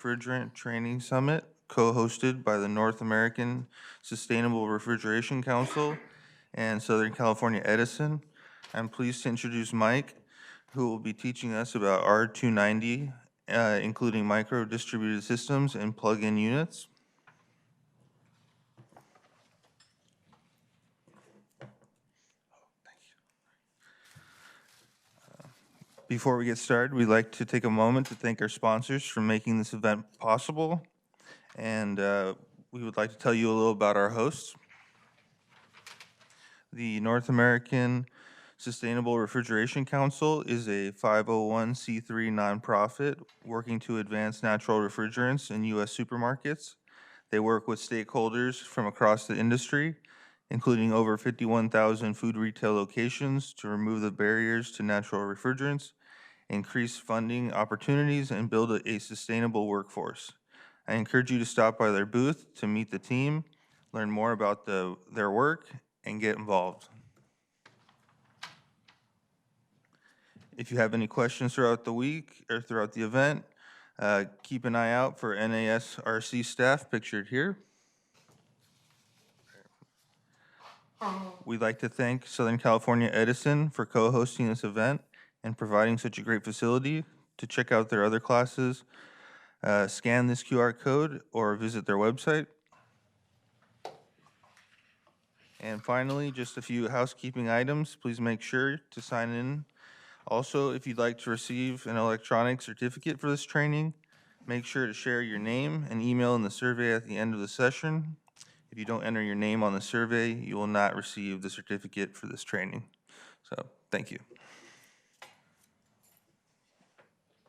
Refrigerant Training Summit, co-hosted by the North American Sustainable Refrigeration Council and Southern California Edison. I'm pleased to introduce Mike, who will be teaching us about R-290, including micro-distributed systems and plug-in units. Before we get started, we'd like to take a moment to thank our sponsors for making this event possible. And we would like to tell you a little about our hosts. The North American Sustainable Refrigeration Council is a 501c3 nonprofit working to advance natural refrigerants in U.S. supermarkets. They work with stakeholders from across the industry, including over 51,000 food retail locations, to remove the barriers to natural refrigerants, increase funding opportunities, and build a sustainable workforce. I encourage you to stop by their booth to meet the team, learn more about their work, and get involved. If you have any questions throughout the week or throughout the event, keep an eye out for NASRC staff pictured here. We'd like to thank Southern California Edison for co-hosting this event and providing such a great facility. To check out their other classes, scan this QR code or visit their website. And finally, just a few housekeeping items. Please make sure to sign in. Also, if you'd like to receive an electronic certificate for this training, make sure to share your name and email in the survey at the end of the session. If you don't enter your name on the survey, you will not receive the certificate for this training. So, thank you.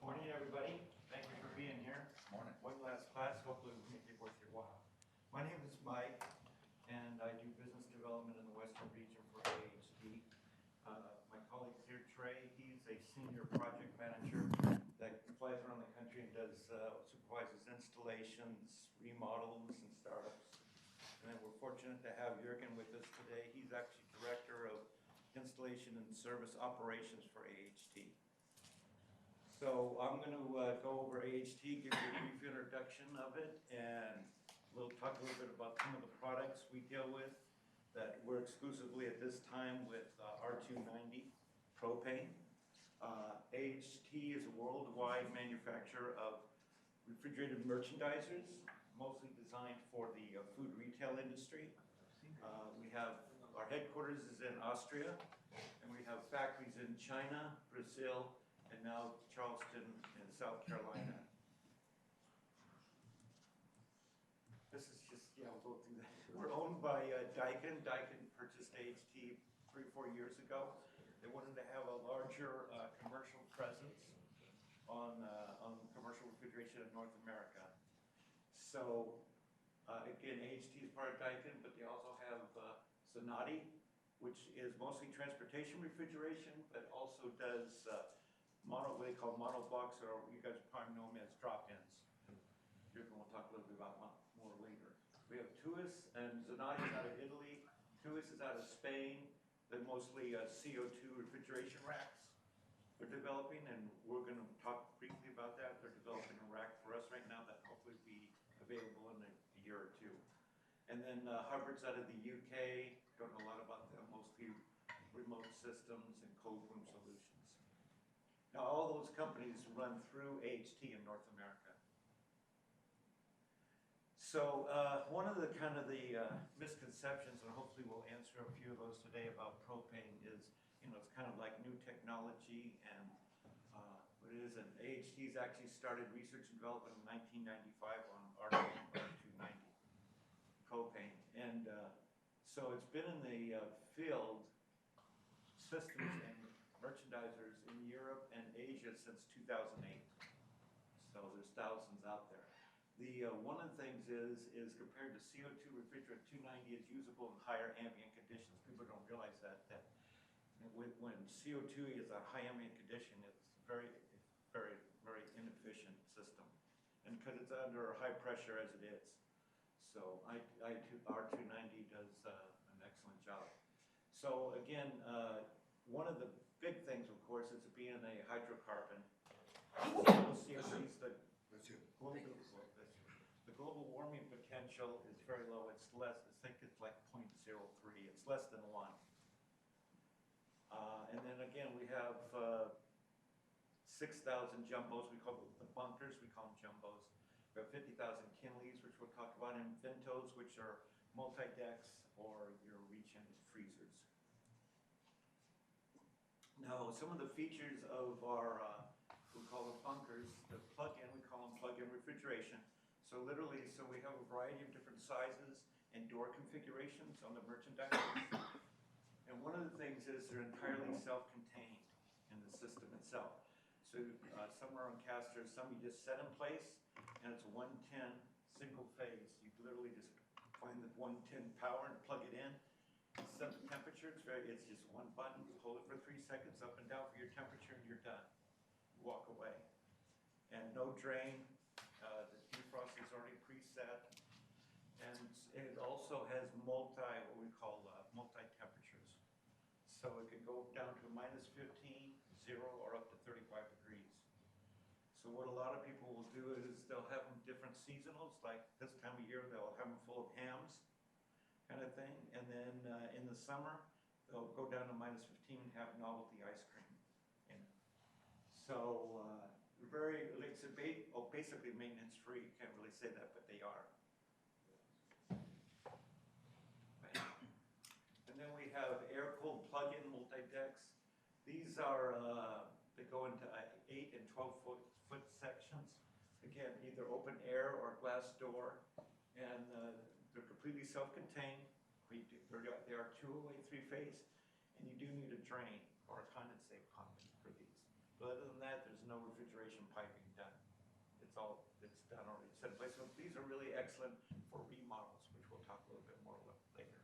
Morning, everybody. Thank you for being here. Morning. One last class. Hopefully we can make it worth your while. My name is Mike, and I do business development in the Western region for AHT. My colleague here, Trey, he's a senior project manager that flies around the country and does supervises installations, remodels, and startups. And then we're fortunate to have Jurgen with us today. He's actually director of installation and service operations for AHT. So I'm going to go over AHT, give you a brief introduction of it, and we'll talk a little bit about some of the products we deal with that we're exclusively at this time with R-290 propane. AHT is a worldwide manufacturer of refrigerated merchandisers, mostly designed for the food retail industry. We have our headquarters is in Austria, and we have factories in China, Brazil, and now Charleston in South Carolina. This is just, we'll go through that. We're owned by Daikin. Daikin purchased AHT 3 or 4 years ago. They wanted to have a larger commercial presence on commercial refrigeration in North America. So again, AHT is part of Daikin, but they also have Zanati, which is mostly transportation refrigeration, but also does what they call monoblocks, or you guys probably know them as drop-ins. Jurgen will talk a little bit about more later. We have Tuis, and Zanati is out of Italy. Tuis is out of Spain. They're mostly CO2 refrigeration racks they're developing, and we're going to talk briefly about that. They're developing a rack for us right now that hopefully will be available in a year or two. And then Hubbard's out of the UK. Don't know a lot about them, mostly remote systems and cold room solutions. Now, all those companies run through AHT in North America. So one of the misconceptions, and hopefully we'll answer a few of those today about propane, is it's kind of like new technology, and what it is. And AHT's actually started research and development in 1995 on R-290 propane, and so it's been in the field systems and merchandisers in Europe and Asia since 2008. So there's thousands out there. One of the things is compared to CO2 refrigerant, 290 is usable in higher ambient conditions. People don't realize that when CO2 is a high ambient condition, it's very, very, very inefficient system, and because it's under high pressure as it is. So R-290 does an excellent job. So again, one of the big things, of course, is being a hydrocarbon. The global warming potential is very low. It's less, I think it's like 0.03. It's less than 1. And then again, we have 6,000 jumbos. We call them the bunkers. We call them jumbos. We have 50,000 Kinleys, which we'll talk about, and Ventos, which are multi-decks or your reach-ended freezers. Now, some of the features of our, we call them bunkers, the plug-in, we call them plug-in refrigeration. So literally, we have a variety of different sizes and door configurations on the merchandise. And one of the things is they're entirely self-contained in the system itself. So some are on casters, some you just set in place, and it's 110 single phase. You literally just find the 110 power and plug it in. Set the temperature, it's just one button, you hold it for 3 seconds up and down for your temperature and you're done. Walk away. And no drain, the defrost is already preset. And it also has what we call multi-temperatures. So it can go down to -15, 0, or up to 35 degrees. So what a lot of people will do is they'll have them different seasonals, like this time of year they'll have them full of hams, kind of thing. And then in the summer, they'll go down to -15 and have novelty ice cream in it. So basically maintenance free. You can't really say that, but they are. And then we have air-cooled plug-in multi-decks. These are, they go into 8 and 12-foot sections. Again, either open air or glass door. And they're completely self-contained. They are two-way, three-phase, and you do need a drain or a condensate pump for these. But other than that, there's no refrigeration piping done. It's done already, set in place. So these are really excellent for remodels, which we'll talk a little bit more about later.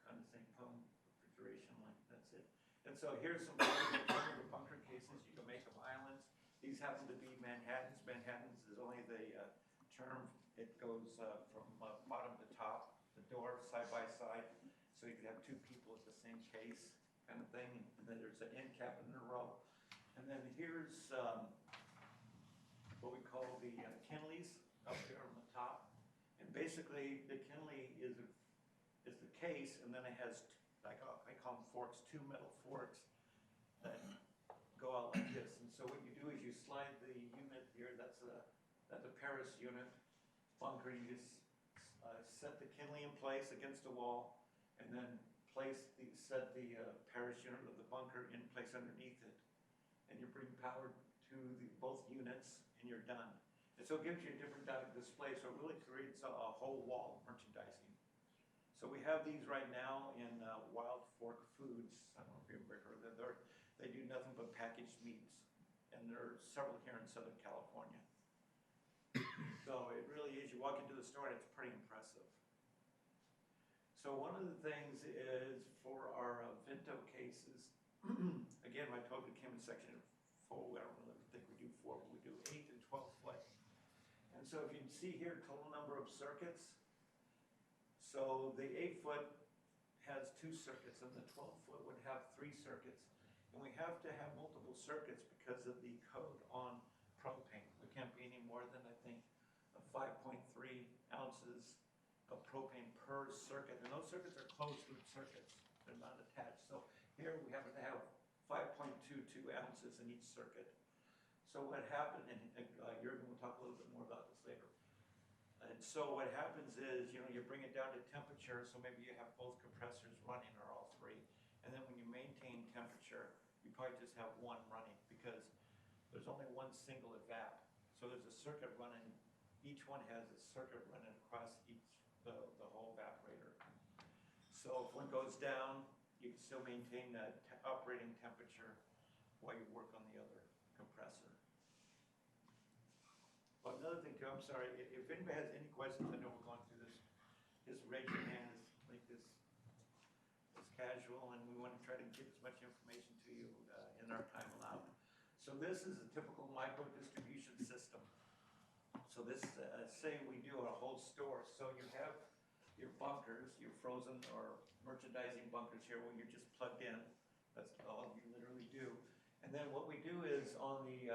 Condensate pump, refrigeration line, that's it. And so here's some of the bunker cases. You can make them islands. These happen to be Manhattans. Manhattans is only the term. It goes from bottom to top, the door side by side, so you can have 2 people at the same case, kind of thing. And then there's an end cap in a row. And then here's what we call the Kinleys up there on the top. And basically, the Kinley is the case, and then it has, I call them forks, 2 metal forks that go out like this. And so what you do is you slide the unit here. That's a Paris unit bunker. You just set the Kinley in place against the wall, and then set the Paris unit of the bunker in place underneath it. And you bring power to both units, and you're done. And so it gives you a different display, so it really creates a whole wall of merchandising. So we have these right now in Wild Fork Foods. I don't know if you've ever heard of them. They do nothing but packaged meats, and there are several here in Southern California. So it really is, you walk into the store and it's pretty impressive. So one of the things is for our Vento cases, again, I told you it came in section 4. I don't really think we do 4, but we do 8 and 12 foot. And so if you can see here, total number of circuits. So the 8-foot has 2 circuits, and the 12-foot would have 3 circuits. And we have to have multiple circuits because of the code on propane. We can't be any more than, I think, 5.3 ounces of propane per circuit. And those circuits are closed-loop circuits. They're not attached. So here we happen to have 5.22 ounces in each circuit. So what happened, and Jurgen will talk a little bit more about this later. And so what happens is, you bring it down to temperature, so maybe you have both compressors running or all 3. And then when you maintain temperature, you probably just have one running because there's only one single evap. So there's a circuit running, each one has a circuit running across the whole evaporator. So if one goes down, you can still maintain that operating temperature while you work on the other compressor. But another thing too, I'm sorry, if anybody has any questions, I know we're going through this, just raise your hand, make this casual, and we want to try to get as much information to you in our time allowed. So this is a typical micro distribution system. So this, say we do a whole store, so you have your bunkers, your frozen or merchandising bunkers here where you're just plugged in. That's all you literally do. And then what we do is on the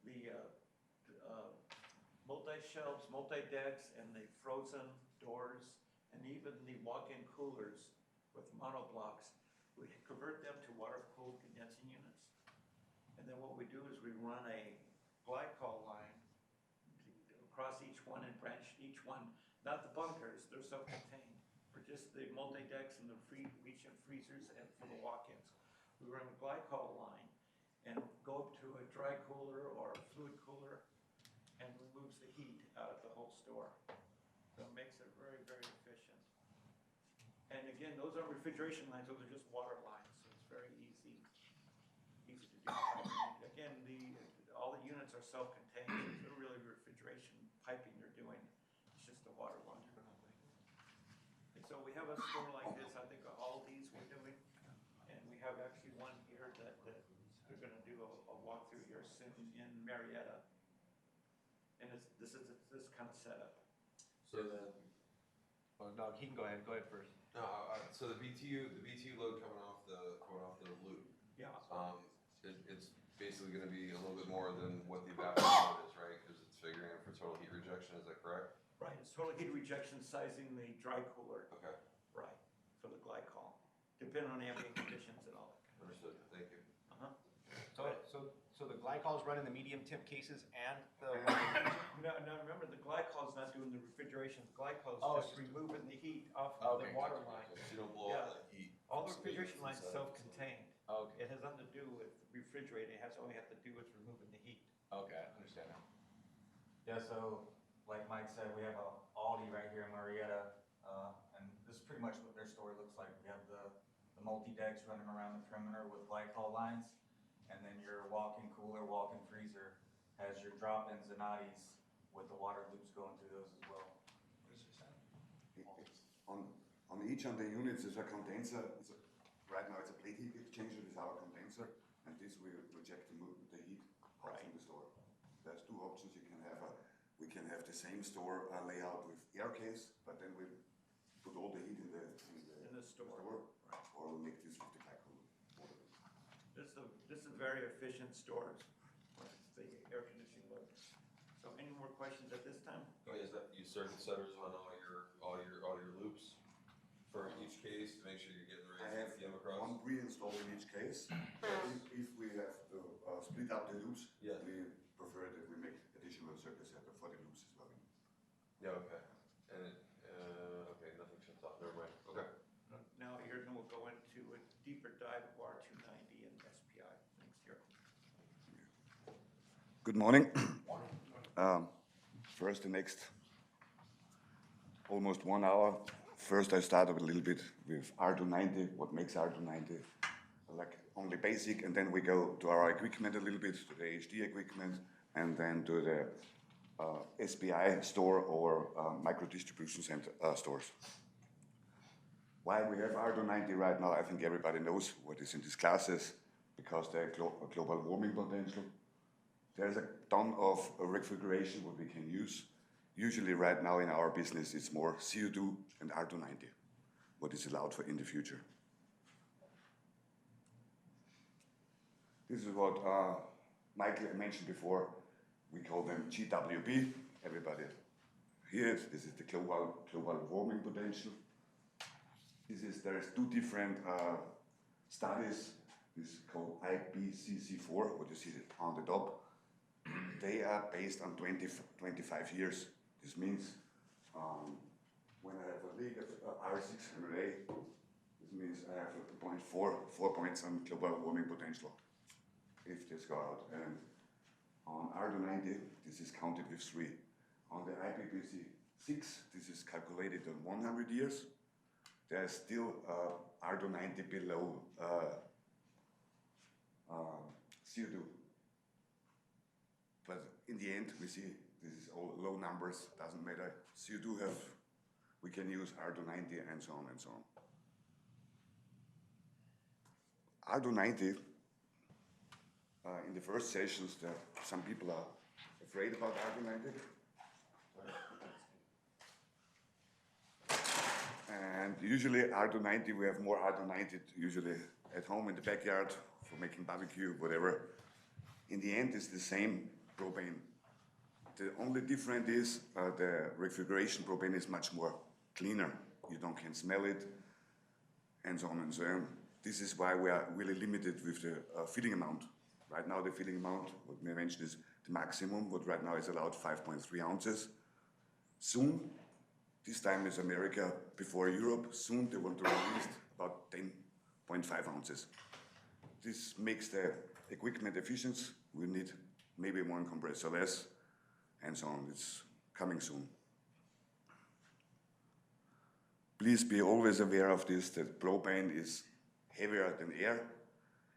the multi-shelves, multi-decks, and the frozen doors, and even the walk-in coolers with monoblocks, we convert them to water-cooled condensing units. And then what we do is we run a glycol line across each one and branch each one, not the bunkers, they're self-contained, for just the multi-decks and the reach and freezers and for the walk-ins. We run a glycol line and go up to a dry cooler or a fluid cooler and removes the heat out of the whole store. So it makes it very, very efficient. And again, those aren't refrigeration lines, those are just water lines, so it's very easy to do. Again, all the units are self-contained, so it's not really refrigeration piping they're doing, it's just the water line. And so we have a store like this, I think all these we're doing, and we have actually one here that they're gonna do a walkthrough here soon in Marietta. And this kind of setup. So then, Well, no, he can go ahead first. no, so the BTU load coming off the loop, Yeah. it's basically gonna be a little bit more than what the evaporation is, right? Because it's figuring in for total heat rejection, is that correct? Right, it's total heat rejection sizing the dry cooler, Okay, right, for the glycol, depending on ambient conditions and all that. understood, thank you. Uh-huh. So the glycol's running the medium temp cases and the. Now remember, the glycol's not doing the refrigeration, the glycol's Oh, just it's just- removing the heat off of the Okay, water Okay, line. so you don't blow Yeah. up that heat. All the from refrigeration inside line's the self-contained. Okay, It has nothing to do with refrigerating, it has only have to do with removing the heat. okay, I understand now. Yeah, so like Mike said, we have a Aldi right here in Marietta, and this is pretty much what their store looks like. We have the multi-decks running around the perimeter with glycol lines, and then your walk-in cooler, walk-in freezer has your drop-ins and oddies with the water loops going through those as well. On each of the units is a condenser. Right now it's a plate heat exchanger, this is our condenser, and this we reject the heat out from the store. There's two options. We can have the same store layout with air case, but then we put all the heat in the store. Right. or we make this with the glycol. This is a very efficient store, it's the air conditioning load. So any more questions at this time? Oh, is that, you circuit setters on all your loops for each case to make sure you're getting the I right have CPM across? one pre-installed in each case. If we have to split up the loops, Yeah. we prefer that we make additional circuit setup for the loops as well. Yeah, okay. And okay, nothing shuts off, never mind, okay. Now Jurgen will go into a deeper dive of R-290 and SPI. Thanks, Jurgen. Good morning. First, the next almost 1 hour. First, I start a little bit with R-290, what makes R-290, like only basic, and then we go to our equipment a little bit, to the AHT equipment, and then to the SPI store or micro distribution center stores. Why we have R-290 right now, I think everybody knows what is in these classes, because they're global warming potential. There's a ton of refrigeration what we can use. Usually right now in our business, it's more CO2 and R-290, what is allowed for in the future. This is what Michael mentioned before. We call them GWP. Everybody here, this is the global warming potential. There's two different studies. This is called IPCC4, what you see on the top. They are based on 25 years. This means when I have a leak of R600A, this means I have a 4 points on global warming potential if this go out. And on R-290, this is counted with 3. On the IPCC6, this is calculated on 100 years. There's still R-290 below CO2. But in the end, we see this is all low numbers, doesn't matter. CO2 we can use R-290 and so on and so on. R-290, in the first sessions, some people are afraid about R-290. And usually R-290, we have more R-290 usually at home in the backyard for making barbecue, whatever. In the end, it's the same propane. The only difference is the refrigeration propane is much more cleaner. You can smell it, and so on and so on. This is why we are really limited with the filling amount. Right now, the filling amount, what we mentioned, is the maximum, what right now is allowed 5.3 ounces. Soon, this time is America before Europe, soon they want to release about 10.5 ounces. This makes the equipment efficient. We need maybe one compressor less, and so on. It's coming soon. Please be always aware of this, that propane is heavier than air.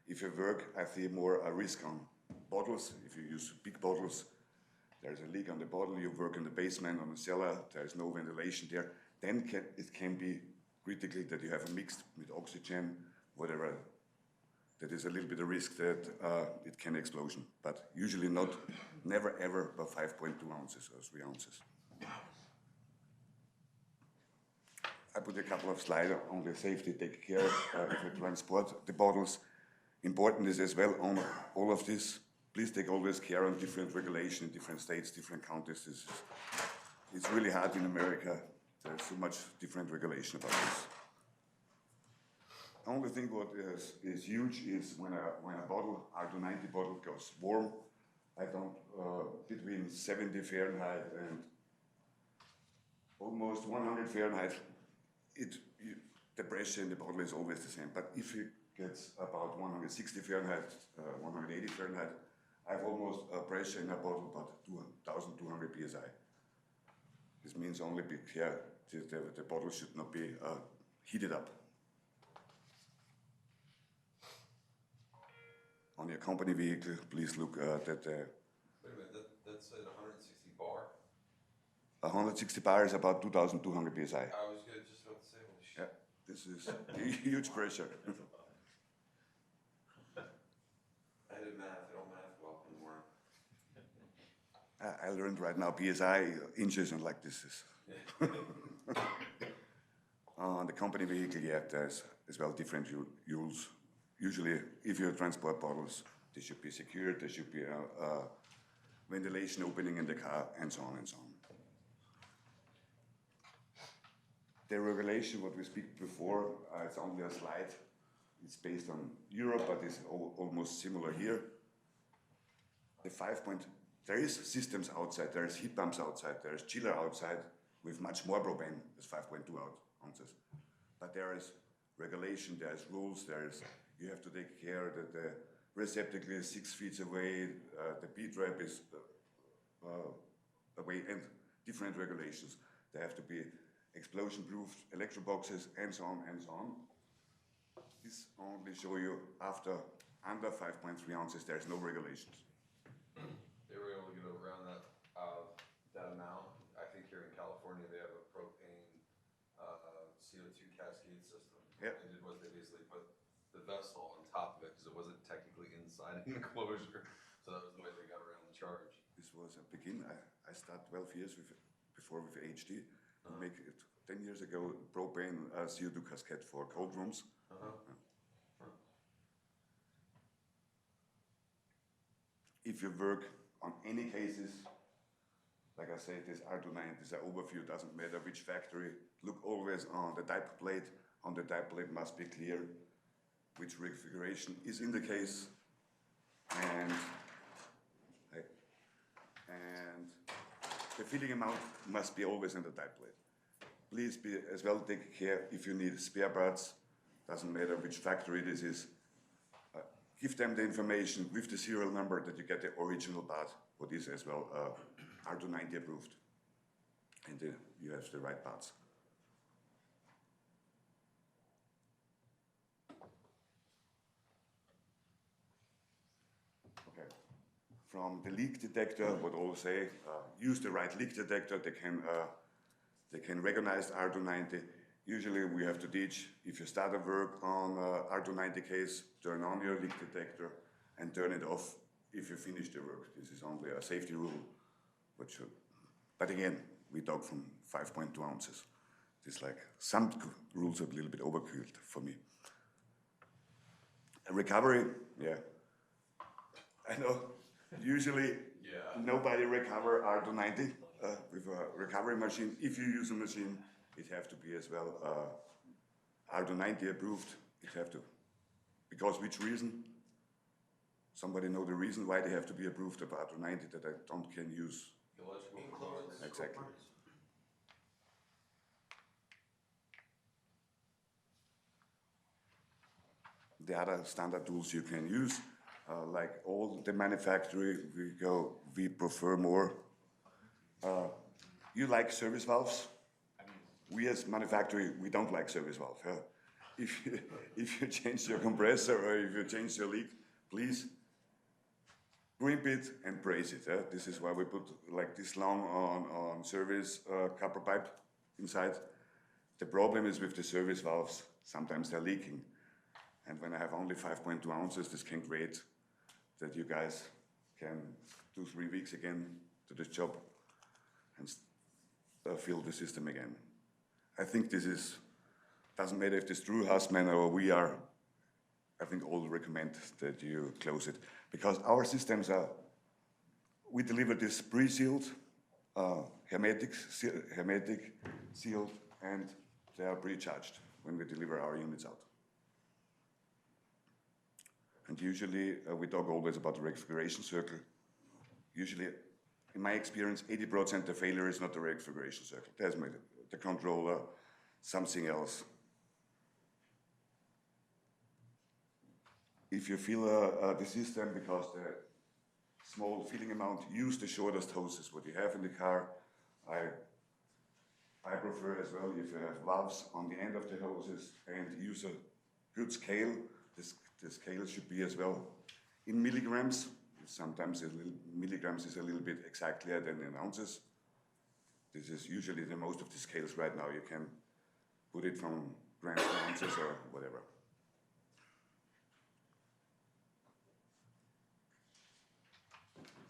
If you work, I see more a risk on bottles. If you use big bottles, there's a leak on the bottle, you work in the basement, on the cellar, there's no ventilation there, then it can be critical that you have a mixed with oxygen, whatever. That is a little bit of risk that it can explosion, but usually not, never ever above 5.2 ounces or 3 ounces. I put a couple of slides on the safety, take care if you transport the bottles. Important is as well on all of this, please take always care on different regulation in different states, different counties. It's really hard in America. There's so much different regulation about this. The only thing what is huge is when a bottle, R-290 bottle, goes warm, I don't, between 70 Fahrenheit and almost 100 Fahrenheit, the pressure in the bottle is always the same. But if it gets about 160 Fahrenheit, 180 Fahrenheit, I have almost a pressure in a bottle about 2,200 psi. This means only be care the bottle should not be heated up. On your company vehicle, please look that Wait a minute, that's at 160 bar? 160 bar is about 2,200 psi. I was just about to say, holy shit. Yeah, this is huge pressure. I did math, I don't math well anymore. I learned right now PSI, inches, and like this is. On the company vehicle, yeah, there's as well different rules. Usually, if you transport bottles, they should be secured, there should be a ventilation opening in the car, and so on and so on. The regulation, what we speak before, it's only a slide. It's based on Europe, but it's almost similar here. There is systems outside, there is heat pumps outside, there is chiller outside with much more propane, it's 5.2 ounces. But there is regulation, there is rules, you have to take care that the receptacle is 6 feet away, the B-trap is away, and different regulations. There have to be explosion-proof electro boxes, and so on and so on. This only show you after under 5.3 ounces, there's no regulations. They were able to get around that amount. I think here in California, they have a propane CO2 cascade system. Yep. What they did was they basically put the vessel on top of it because it wasn't technically inside an enclosure. So that was the way they got around the charge. This was a begin. I started 12 years before with AHT. Make it 10 years ago, propane CO2 cascade for cold rooms. If you work on any cases, like I said, this R-290 is an overview, doesn't matter which factory. Look always on the type plate. On the type plate must be clear which refrigeration is in the case. And the filling amount must be always in the type plate. Please be as well take care if you need spare parts, doesn't matter which factory this is. Give them the information with the serial number that you get the original part, what is as well R-290 approved. And you have the right parts. Okay. From the leak detector, what all say, use the right leak detector. They can recognize R-290. Usually we have to teach, if you start a work on R-290 case, turn on your leak detector and turn it off if you finish the work. This is only a safety rule. But again, we talk from 5.2 ounces. It's like some rules are a little bit overkill for me. Recovery, yeah. I know, usually Yeah. Nobody recover R-290 with a recovery machine. If you use a machine, it have to be as well R-290 approved. It have to. Because which reason? Somebody know the reason why they have to be approved of R-290 that I don't can use. Electrical components. Exactly. The other standard tools you can use, like all the manufacturing, we prefer more. You like service valves? We as manufacturing, we don't like service valve. If you change your compressor or if you change your leak, please crimp it and brace it. This is why we put like this long on service copper pipe inside. The problem is with the service valves, sometimes they're leaking. And when I have only 5.2 ounces, this can create that you guys can do 3 weeks again to this job and fill the system again. I think this is, doesn't matter if this true Husman or we are, I think all recommend that you close it. Because our systems are, we deliver this pre-sealed, hermetic sealed, and they are pre-charged when we deliver our units out. And usually, we talk always about the refrigeration circle. Usually, in my experience, 80% of failure is not the refrigeration circle. There's the controller, something else. If you fill the system, because the small filling amount, use the shortest hoses what you have in the car. I prefer as well if you have valves on the end of the hoses and use a good scale. The scale should be as well in milligrams. Sometimes milligrams is a little bit exactly than in ounces. This is usually the most of the scales right now. You can put it from grams to ounces or whatever.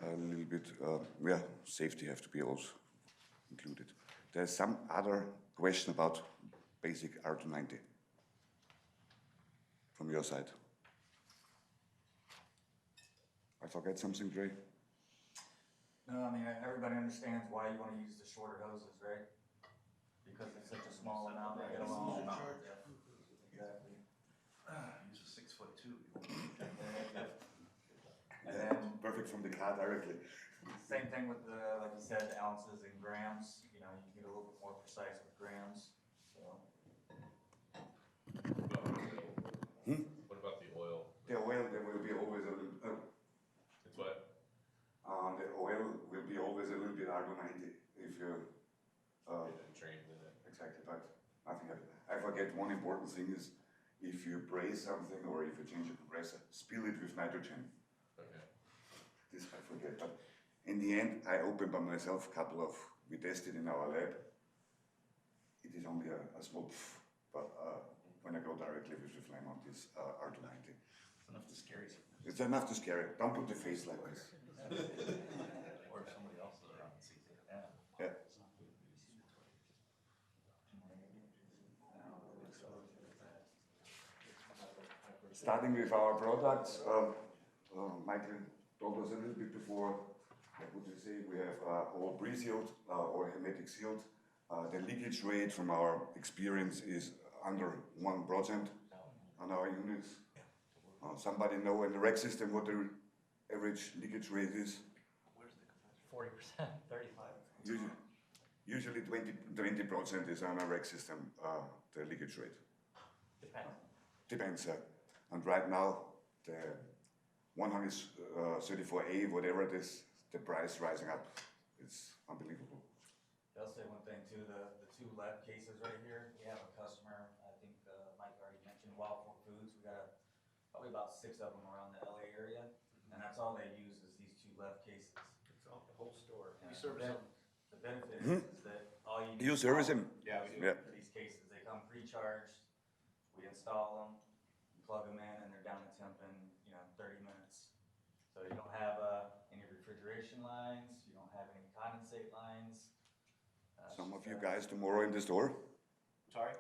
A little bit, yeah, safety have to be also included. There's some other question about basic R-290 from your side. I forget something, Dre? No, I mean, everybody understands why you want to use the shorter hoses, right? Because it's such a small amount to get along. Exactly. Use a 6'2". And then, Perfect from the car directly. same thing with the, like you said, the ounces and grams. You know, you can get a little bit more precise with grams, so. What about the oil? The oil, there will be always a little, It's what? the oil will be always a little bit R-290 if you, Trained in it. exactly, but I forget one important thing is if you braise something or if you change a compressor, spill it with nitrogen. Okay. This I forget, but in the end, I opened by myself a couple of, we tested in our lab. It is only a small, but when I go directly with the flame on this R-290. It's enough to scare you. It's enough to scare it. Don't put the face like this. Or if somebody else is around and sees it. Yeah. Starting with our products, Michael told us a little bit before, what would you say, we have all pre-sealed or hermetic sealed. The leakage rate from our experience is under 1% on our units. Somebody know in the rack system what the average leakage rate is? 40%, 35. Usually 20% is on a rack system, the leakage rate. Depends. And right now, the 134A, whatever it is, the price rising up. It's unbelievable. I'll say one thing too, the two left cases right here, we have a customer, I think Mike already mentioned, Wild Fork Foods. We got probably about 6 of them around the LA area, and that's all they use is these two left cases. It's all the whole store. And We service them. the benefit is that all you need. You service them? Yeah, we do. Yeah. These cases, they come pre-charged, we install them, plug them in, and they're down to temp in, 30 minutes. So you don't have any refrigeration lines, you don't have any condensate lines. Some of you guys tomorrow in the store? Sorry?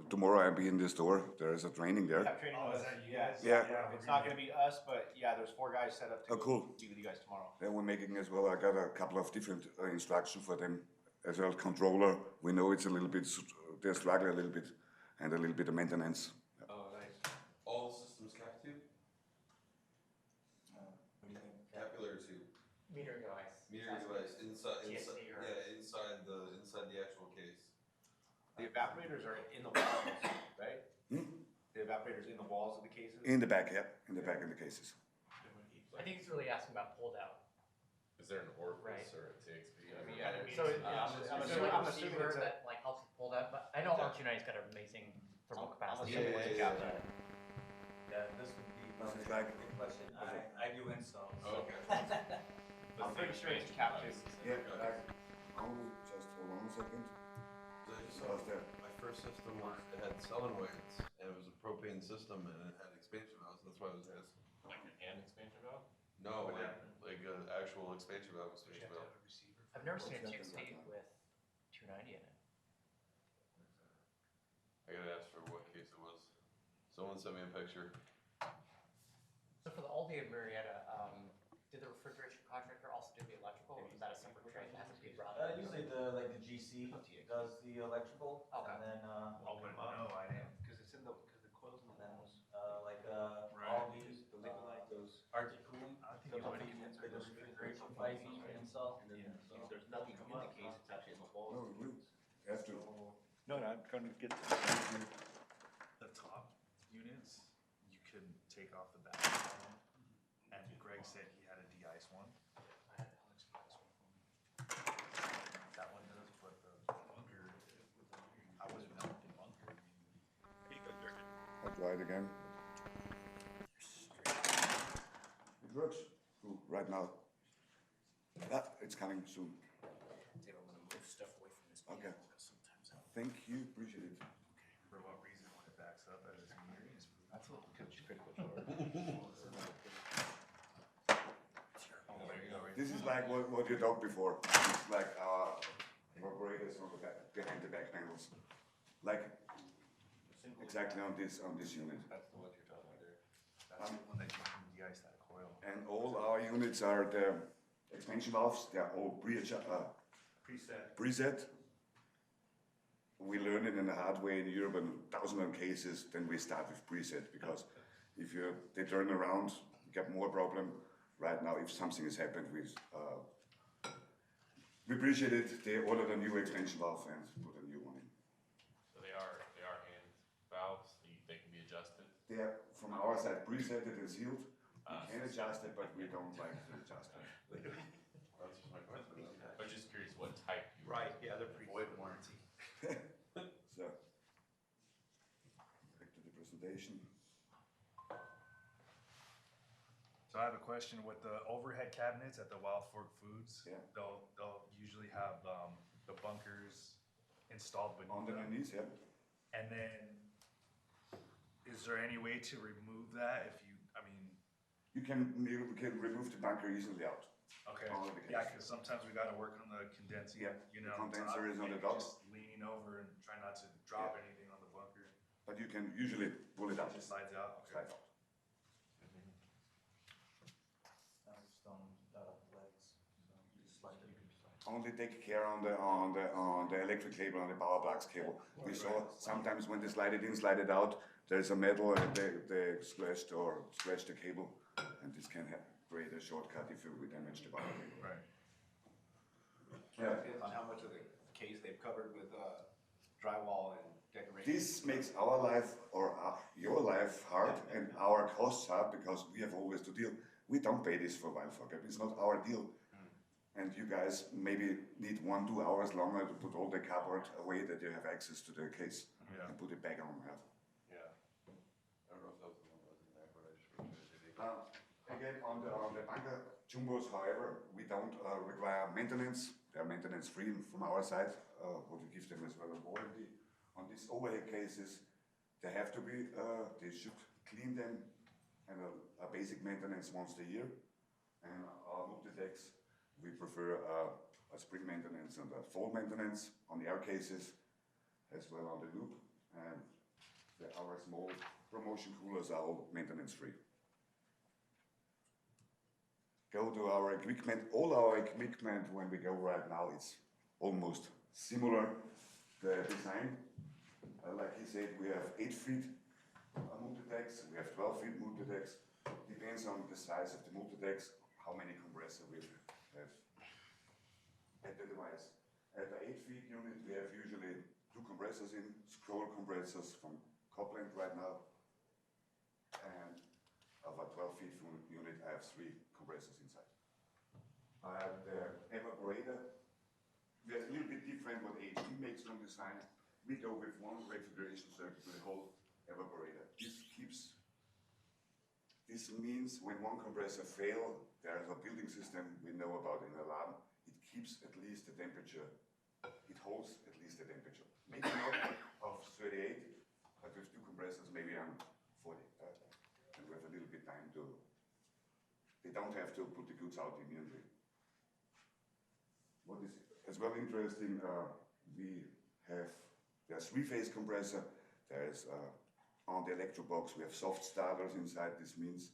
Tomorrow I'll be in the store. There is a training there. Have training Oh, with is us. that you Yeah. guys? Yeah. we're It's not gonna gonna be us, but yeah, there's 4 guys set up to Oh, cool. be with you guys tomorrow. Then we're making as well. I got a couple of different instructions for them as well. Controller. We know it's a little bit. They're struggling a little bit, and a little bit of maintenance. Oh, nice. All systems cap tube? What do you think? Capillary tube. Metering device. Metering device inside, TSD or- inside the actual case. The evaporators are in the walls, right? Hmm? The evaporators in the walls of the cases? In the back, yeah, in the back in the cases. I think he's really asking about pulled out. Is there an orifice Right. or a TXP? I mean, Yeah, yeah, it's- so it- yeah, I'm is assuming- there like I'm a assuming receiver it's a- that like helps with pulled out? But I know R-290's got an amazing thermal I'm capacity. assuming it's a Yeah, cap. yeah, Yeah, this would be. This is like- Good question. I do install. so- Oh, okay. I'm pretty sure it's cap too. Yeah, only just hold on a second. So I just How's saw, that? my first system was, it had solenoids, and it was a propane system, and it had expansion valves, that's why I was asking. Like an and expansion valve? No, What like, happened? like an actual expansion valve, expansion valve. I've never seen a What's that 2-state about? with 290 in it. I gotta ask for what case it was. Someone sent me a picture. So for the Aldi and Marietta, did the refrigeration contractor also do the electrical, or was that a separate trade that has to be brought up? Usually the GC does the electrical, Okay. and then, Oh, but no, I didn't. Because it's in the, because the coils in the and then, walls. like, Right. Aldi, The liquid light goes. Arctic Cooling, I don't think the anybody can the refrigeration pipes you can install. And then there's nothing in the case, it's actually in the walls. No, we have to. No, I'm trying to get. The top units, you can take off the back of them. And Greg said he had a de-ice one. I had Alex de-ice one for me. That one does, but the bunker, I wasn't out the bunker. I'll try it again. It works. Cool. Right now. Yeah, it's coming soon. Dave, I'm gonna move stuff away from this. Okay. Because sometimes Thank you. Appreciate it. For what reason when it backs up as it's metering is. That's a little critical. Oh, there you go, right? This is like what you talked before. It's like our operators on the back, behind the back panels. Like exactly on this unit. That's the one you're talking about there. That's the one that you can de-ice that coil. And all our units are the expansion valves. They are all preset. We learn it in a hard way in Europe in thousands of cases. Then we start with preset because if they turn around, you get more problem. Right now, if something has happened, we appreciate it. They ordered a new expansion valve and put a new one in. So they are hand valves, they can be adjusted. They are from our side presetted and sealed. We can adjust it, but we don't like to adjust it. That's just my question. But just curious what type you. Right, yeah, they're void warranty. So, back to the presentation. So I have a question with the overhead cabinets at the Wild Fork Foods. Yeah. They'll usually have the bunkers installed beneath them. Underneath, yeah. And then, is there any way to remove that if you, I mean, You can remove the bunker easily out. okay, All of the yeah, cases. because sometimes we gotta work on the condensing Yeah, unit the on top. condenser is on the maybe top. Just leaning over and try not to drop Yeah. anything on the bunker. But you can usually pull it out. It just slides out, okay. Slide out. Just on, legs, so you just slide it. Only take care on the electric cable, on the power plugs cable. We saw sometimes when they slide it in, slide it out, there's a metal and they scratched the cable, and this can create a shortcut if we damage the power cable. Right. Yeah. Depends on how much of the case they've covered with drywall and decoration. This makes our life or your life hard and our costs hard because we have always to deal. We don't pay this for Wildfog. It's not our deal. And you guys maybe need 1-2 hours longer to put all the cupboard away that you have access to the case Yeah. and put it back on. Yeah. Yeah. I don't know if that was the one that was in there, but I just remember it. Again, on the bunker jumbos, however, we don't require maintenance. They are maintenance free from our side. What we give them as well a warranty. On these overhead cases, they have to be, they should clean them and a basic maintenance once a year. And our multi-decks, we prefer a spring maintenance and a fall maintenance on the air cases, as well on the loop. And our small promotion coolers are all maintenance free. Go to our equipment. All our equipment, when we go right now, it's almost similar. The design, like he said, we have 8 feet multi-decks, we have 12 feet multi-decks. Depends on the size of the multi-decks, how many compressors we have at the device. At the 8 feet unit, we have usually 2 compressors in, scroll compressors from Copland right now. And of a 12 feet unit, I have 3 compressors inside. I have the evaporator. That's a little bit different what AHT makes from design. We go with one refrigeration circuit to the whole evaporator. This means when one compressor fails, there is a building system we know about in the alarm. It keeps at least the temperature. It holds at least the temperature. Maybe not of 38, but with 2 compressors, maybe I'm 40. And we have a little bit time to. They don't have to put the goods out immediately. What is as well interesting, there's 3-phase compressor, there's on the electro box we have soft starters inside. This means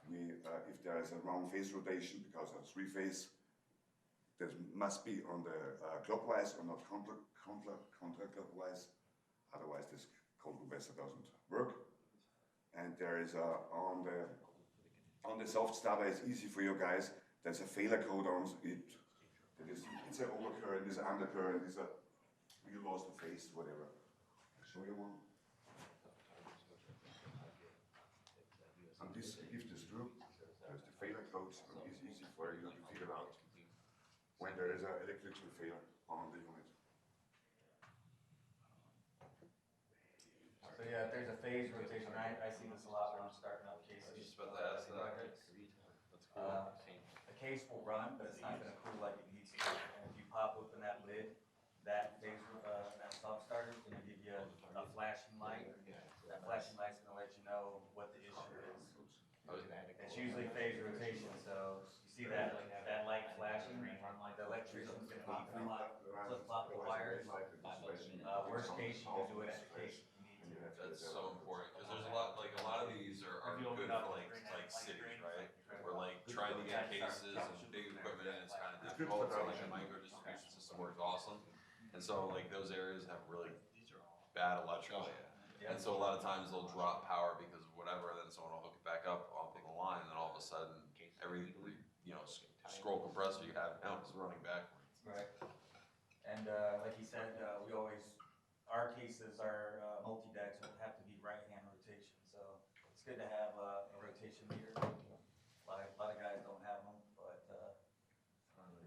if there is a wrong phase rotation, because of 3-phase, that must be on the clockwise or not counterclockwise, otherwise this cold compressor doesn't work. And there is on the soft starter, it's easy for you guys, there's a failure code on it. It's an overcurrent, it's an undercurrent, you lost the phase, whatever. I'll show you one. And this gives the screw, there's the failure codes, and it's easy for you to figure out when there is an electrical failure on the unit. So yeah, if there's a phase rotation, I see this a lot when I'm starting up cases. Just about to ask that. Projects. That's cool. The case will run, but it's not gonna cool like it needs to. And if you pop open that lid, that phase, that soft starter is gonna give you a flashing light. That flashing light's gonna let you know what the issue is. It's usually phase rotation, so you see that light flashing, the electrician's gonna flip-flop the wires. Worst case, you can do it at the case if you need to. That's so important, because there's a lot of these are good for like cities, right? We're like trying to get cases and big equipment and it's kind of difficult, so like a micro distribution system works awesome. And so like those areas have really bad electrical. And so a lot of times they'll drop power because of whatever, then someone will hook it back up off the line, and then all of a sudden every scroll compressor you have now is running backwards. Right. And like he said, our cases are multi-decks, so have to be right-hand rotation. So it's good to have a rotation meter. A lot of guys don't have them, but they're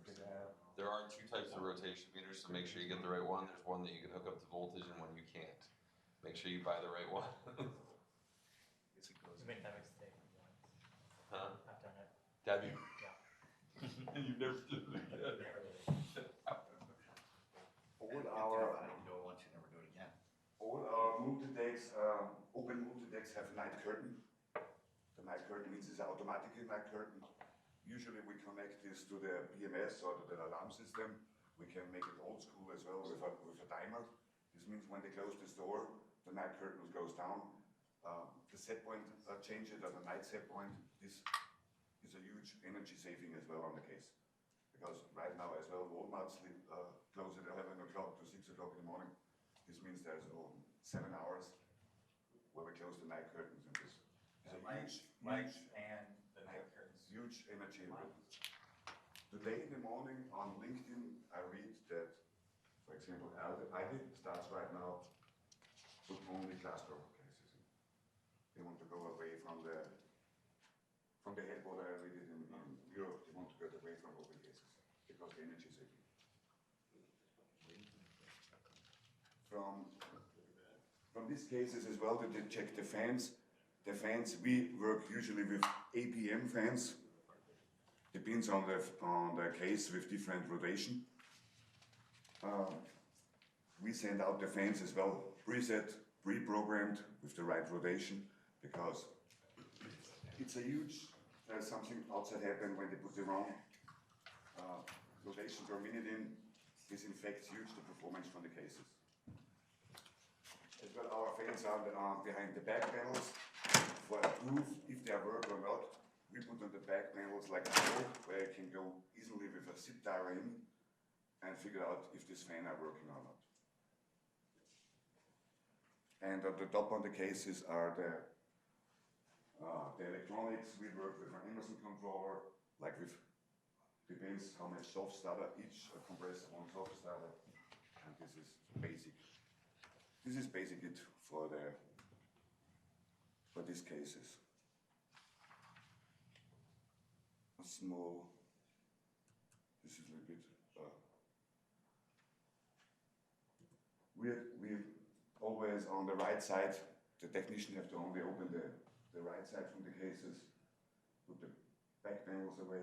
good to have. There are 2 types of rotation meters, so make sure you get the right one. There's one that you can hook up to voltage and one you can't. Make sure you buy the right one. You made that mistake once. Huh? I've done it. Have you? Yeah. You've never did it again. All our multi-decks, open multi-decks have night curtain. The night curtain means it's an automatic night curtain. Usually we connect this to the BMS or to the alarm system. We can make it old school as well with a timer. This means when they close this door, the night curtain goes down. The set point changes at the night set point. This is a huge energy saving as well on the case. Because right now as well, Walmart close at 11 o'clock to 6 o'clock in the morning. This means there's 7 hours where we close the night curtains, and this is a Lights and the night curtains. huge energy. Today in the morning on LinkedIn, I read that, for example, ID starts right now with only glass door cases. They want to go away from the headquarter. I read it in Europe. They want to get away from open cases because the energy saving. From these cases as well, they check the fans. The fans, we work usually with APM fans. Depends on the case with different rotation. We send out the fans as well, preset, pre-programmed with the right rotation, because it's a huge, something outside happen when they put the wrong rotation per minute in. This affects huge the performance from the cases. as well our fans are behind the back panels for proof if they work or not. We put on the back panels like a hole where you can go easily with a zip tie in and figure out if this fan are working or not. And at the top on the cases are the electronics. We work with an Emerson controller, like with, depends how much soft starter, each compressor one soft starter, and this is basic. This is basic it for these cases. A small, this is a little bit, we always on the right side, the technician have to only open the right side from the cases, put the back panels away,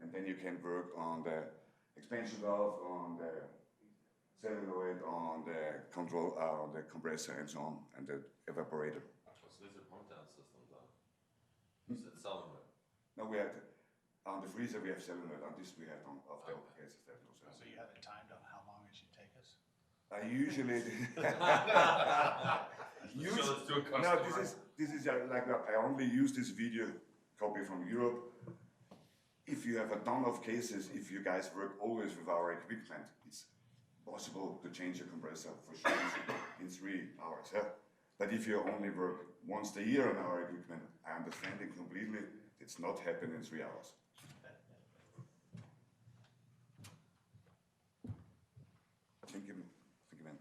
and then you can work on the expansion valve, on the solenoid, on the control, on the compressor and so on, and the evaporator. So these are pump down systems, huh? You said solenoid. No, we have, on the freezer we have solenoid, on this we have on, of the old cases there's no solenoid. So you haven't timed on how long it should take us? I usually, Show this to a no, customer. this is like, I only use this video copy from Europe. If you have a ton of cases, if you guys work always with our equipment, it's possible to change your compressor for sure in 3 hours. Yeah? But if you only work once a year on our equipment, I understand it completely, it's not happening in 3 hours. Thank you, man.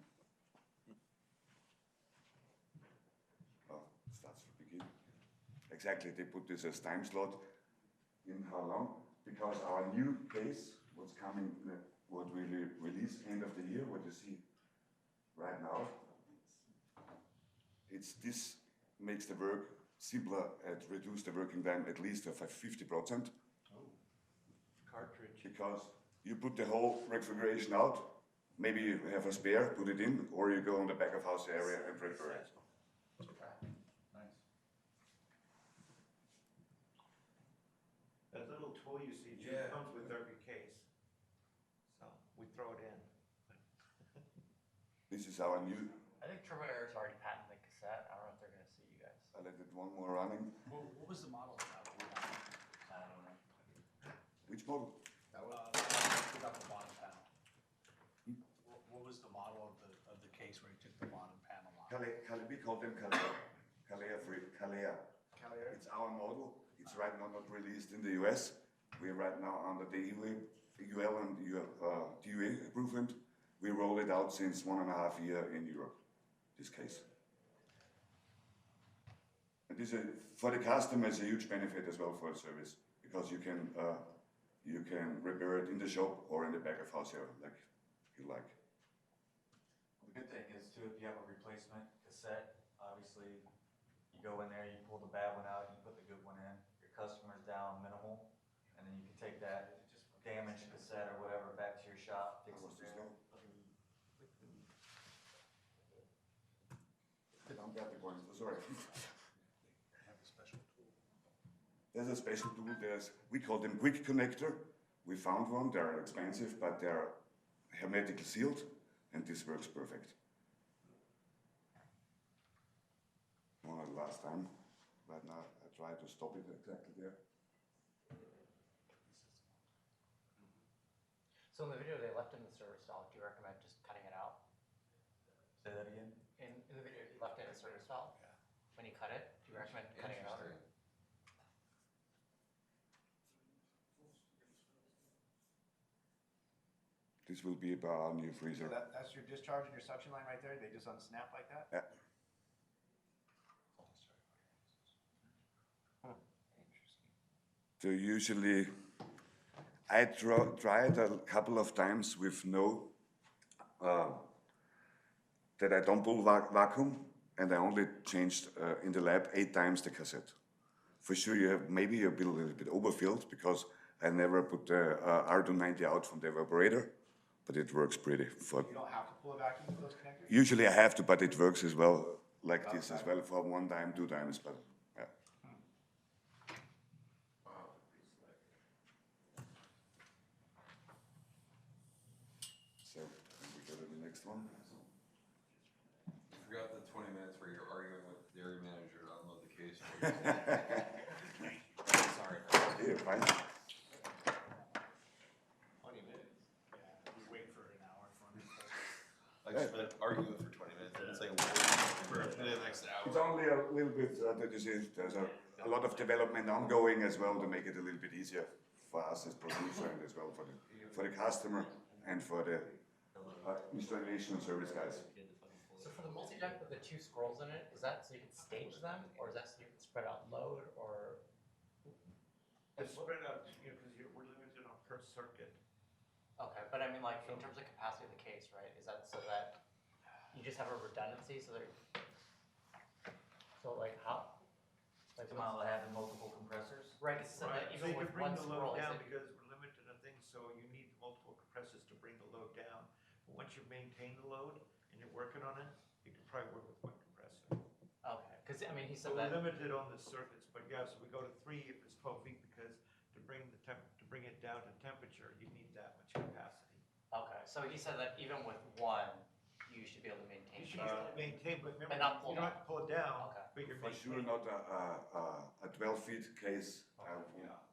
Oh, starts to begin. Exactly, they put this as time slot in how long? Because our new case, what's coming, what we release end of the year, what you see right now, it's this makes the work simpler and reduce the working time at least of 50%. Cartridge. Because you put the whole refrigeration out, maybe you have a spare, put it in, or you go on the back of house area and prepare it. Nice. That little tool you see, Jim, Yeah. comes with every case. So we throw it in. This is our new, I think Terminator's already patented the cassette. I don't know if they're gonna sue you guys. I let it one more running. What was the model of that? I don't know. Which model? Without the bottom panel. What was the model of the case where you took the bottom panel off? We call them Calea. It's our model. It's right now not released in the US. We're right now under the UL and DUA approval. We roll it out since 1.5 years in Europe, this case. And this is, for the customer, it's a huge benefit as well for the service, because you can repair it in the shop or in the back of house area, like you like. The good thing is too, if you have a replacement cassette, obviously, you go in there, you pull the bad one out, you put the good one in, your customer's down minimal, and then you can take that damaged cassette or whatever back to your shop, fix it there. Sorry. Have a special tool. There's a special tool, we call them quick connector. We found one, they're expensive, but they're hermetically sealed, and this works perfect. One of the last time, right now I try to stop it exactly there. So in the video, they left in the service valve. Do you recommend just cutting it out? Say that again? In the video, you left in a service valve. When you cut it, do you recommend cutting it out? Interesting. This will be about our new freezer. So that's your discharge and your suction line right there? They just unsnap like that? Yeah. So usually, I tried a couple of times with no, that I don't pull vacuum, and I only changed in the lab 8 times the cassette. For sure, you have maybe a little bit overfilled because I never put the R-290 out from the evaporator, but it works pretty. You don't have to pull a vacuum with those connectors? Usually I have to, but it works as well, like this as well, for 1 time, 2 times, but yeah. So, we go to the next one. Sorry. Yeah, fine. 20 minutes. Yeah, we wait for an hour for them. I just been arguing for 20 minutes. It's like for the next It's hour. only a little bit, there's a lot of development ongoing as well to make it a little bit easier for us as producer and as well for the customer and for the installation service guys. So for the multi-deck with the 2 scrolls in it, is that so you can stage them, or is that so you can spread out load, or? It's spread out, you know, because we're limited on per circuit. Okay, but I mean, like, in terms of capacity of the case, right, is that so that you just have a redundancy, so that, so like how? Like, Come out of having multiple compressors. right, 'cause so that So even you with can bring one the scroll, load is down it? because we're limited on things, so you need multiple compressors to bring the load down. But once you maintain the load and you're working on it, you can probably work with one compressor. Okay, because I mean, he So said we're that, limited on the circuits, but yeah, so we go to 3 if it's 12 feet because to bring it down to temperature, you need that much capacity. okay, so he said that even with one, you should be able to maintain. You should be able to maintain, but remember, not pull you don't have to pull it down, Okay. but you're For sure maintaining. not a 12-feet case.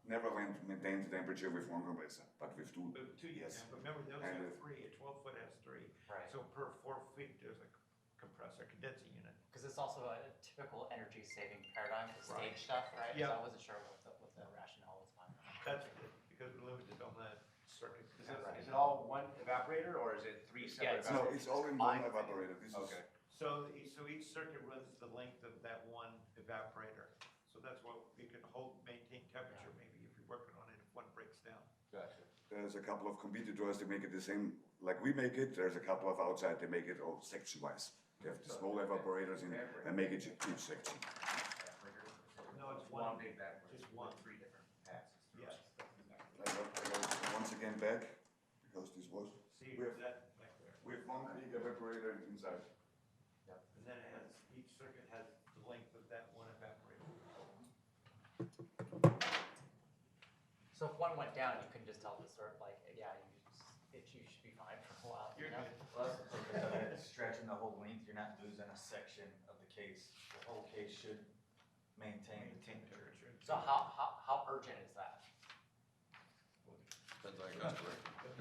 Never went maintain the temperature with one compressor, but with two. But 2 you Yes. can, but remember, those And have 3, a 12-foot has 3. Right. So per 4 feet, there's a compressor, condensing unit. Because it's also a typical energy saving paradigm to Right. stage stuff, right? Yeah. So I wasn't sure what the rationale was behind that. That's it, because we're limited on the circuit. Is it all one evaporator or is it 3 separate it's- No, evaporators? it's all in one evaporator. This is Okay. So each circuit runs the length of that one evaporator. So that's what we can maintain temperature maybe if you're working on it, if one breaks down. Gotcha. There's a couple of competitors that make it the same like we make it. There's a couple of outside they make it all section-wise. They have the small evaporators in and make it each section. No, it's One one, big evaporator. just one. 3 different passes. Yes. I go once again back because this was See, We have- that back there. with one big evaporator inside. And then it has, each circuit has the length of that one evaporator. So if one went down, you can just tell the sort like, yeah, you should be fine for a while. You're you know? good. Plus, because it's stretching the whole length, you're not losing a section of the case. The whole case should maintain the Maintain temperature. temperature. So how urgent is that? Depends on your customer.